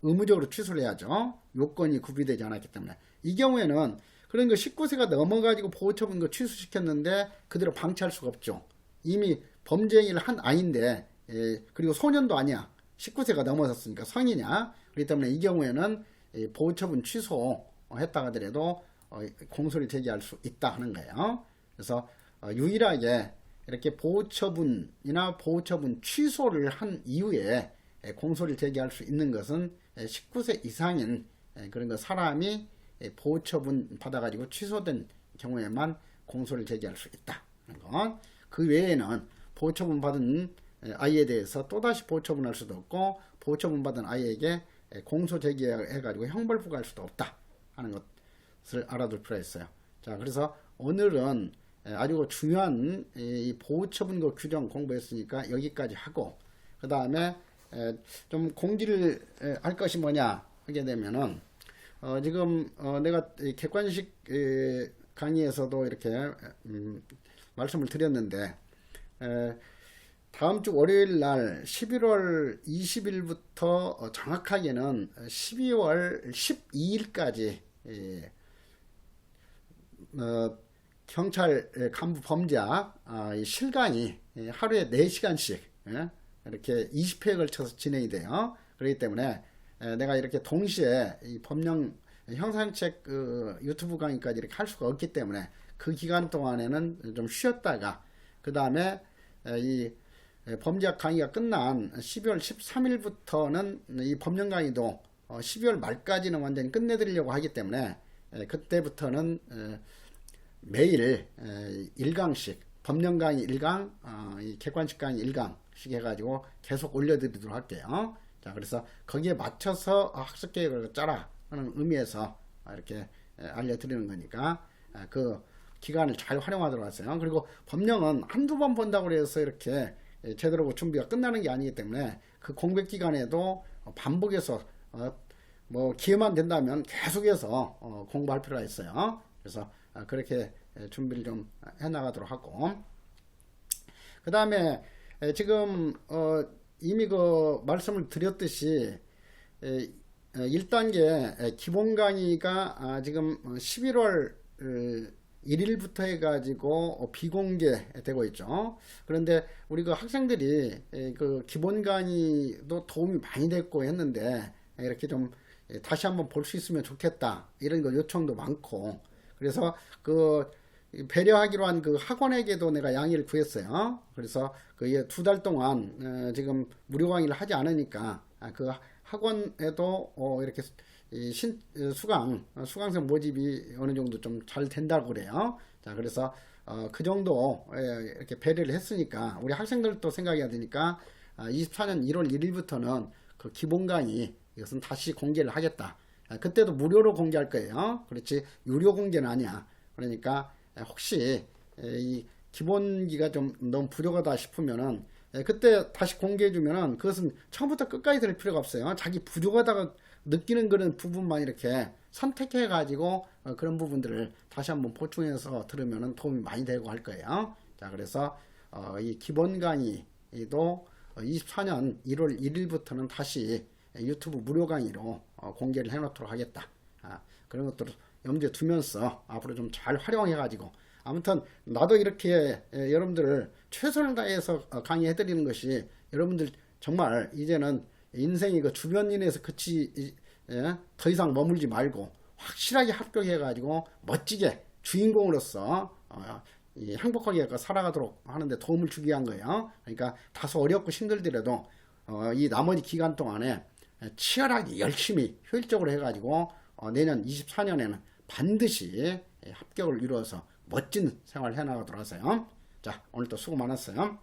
의무적으로 취소를 해야죠. 요건이 구비되지 않았기 때문에. 이 경우에는 그런 거 19세가 넘어가지고 보호처분 거 취소시켰는데 그대로 방치할 수가 없죠. 이미 범죄 행위를 한 아이인데, 그리고 소년도 아니야. 19세가 넘어섰으니까 성이냐. 그렇기 때문에 이 경우에는 보호처분 취소했다 하더라도 공소를 제기할 수 있다 하는 거예요. 그래서 유일하게 이렇게 보호처분이나 보호처분 취소를 한 이후에 공소를 제기할 수 있는 것은 19세 이상인 그런 거 사람이 보호처분 받아가지고 취소된 경우에만 공소를 제기할 수 있다 하는 것. 그 외에는 보호처분 받은 아이에 대해서 또다시 보호처분할 수도 없고, 보호처분 받은 아이에게 공소 제기해가지고 형벌 부과할 수도 없다 하는 것을 알아둘 필요가 있어요. 자, 그래서 오늘은 아주 중요한 이 보호처분법 규정 공부했으니까 여기까지 하고, 그 다음에 좀 공지를 할 것이 뭐냐 하게 되면은 지금 내가 객관식 강의에서도 이렇게 말씀을 드렸는데, 다음 주 월요일 날 11월 20일부터 정확하게는 12월 12일까지 경찰 간부 범죄 실강이 하루에 4시간씩 이렇게 20회에 걸쳐서 진행이 돼요. 그렇기 때문에 내가 이렇게 동시에 이 법령 형사정책 유튜브 강의까지 이렇게 할 수가 없기 때문에 그 기간 동안에는 좀 쉬었다가, 그 다음에 이 범죄학 강의가 끝난 12월 13일부터는 이 법령 강의도 12월 말까지는 완전히 끝내드리려고 하기 때문에 그때부터는 매일 1강씩 법령 강의 1강, 이 객관식 강의 1강씩 해가지고 계속 올려드리도록 할게요. 자, 그래서 거기에 맞춰서 학습 계획을 짜라 하는 의미에서 이렇게 알려드리는 거니까 그 기간을 잘 활용하도록 하세요. 그리고 법령은 한두 번 본다고 해서 이렇게 제대로 준비가 끝나는 게 아니기 때문에 그 공백 기간에도 반복해서 뭐 기회만 된다면 계속해서 공부할 필요가 있어요. 그래서 그렇게 준비를 좀 해나가도록 하고, 그 다음에 지금 이미 그 말씀을 드렸듯이 1단계 기본 강의가 지금 11월 1일부터 해가지고 비공개되고 있죠. 그런데 우리 그 학생들이 그 기본 강의도 도움이 많이 됐고 했는데 이렇게 좀 다시 한번 볼 수 있으면 좋겠다 이런 거 요청도 많고, 그래서 그 배려하기로 한 그 학원에게도 내가 양해를 구했어요. 그래서 그 2달 동안 지금 무료 강의를 하지 않으니까 그 학원에도 이렇게 수강생 모집이 어느 정도 좀 잘 된다고 그래요. 자, 그래서 그 정도 이렇게 배려를 했으니까 우리 학생들도 생각해야 되니까 24년 1월 1일부터는 그 기본 강의 이것은 다시 공개를 하겠다. 그때도 무료로 공개할 거예요. 그렇지 유료 공개는 아니야. 그러니까 혹시 이 기본기가 좀 너무 부족하다 싶으면은 그때 다시 공개해 주면은 그것은 처음부터 끝까지 들을 필요가 없어요. 자기 부족하다가 느끼는 그런 부분만 이렇게 선택해 가지고 그런 부분들을 다시 한번 보충해서 들으면은 도움이 많이 되고 할 거예요. 자, 그래서 이 기본 강의도 24년 1월 1일부터는 다시 유튜브 무료 강의로 공개를 해 놓도록 하겠다. 그런 것들을 염두에 두면서 앞으로 좀 잘 활용해 가지고, 아무튼 나도 이렇게 여러분들을 최선을 다해서 강의해 드리는 것이 여러분들 정말 이제는 인생이 그 주변인에서 더 이상 머물지 말고 확실하게 합격해 가지고 멋지게 주인공으로서 행복하게 살아가도록 하는데 도움을 주기 위한 거예요. 그러니까 다소 어렵고 힘들더라도 이 나머지 기간 동안에 치열하게 열심히 효율적으로 해가지고 내년 24년에는 반드시 합격을 이루어서 멋진 생활을 해나가도록 하세요. 자, 오늘도 수고 많았어요.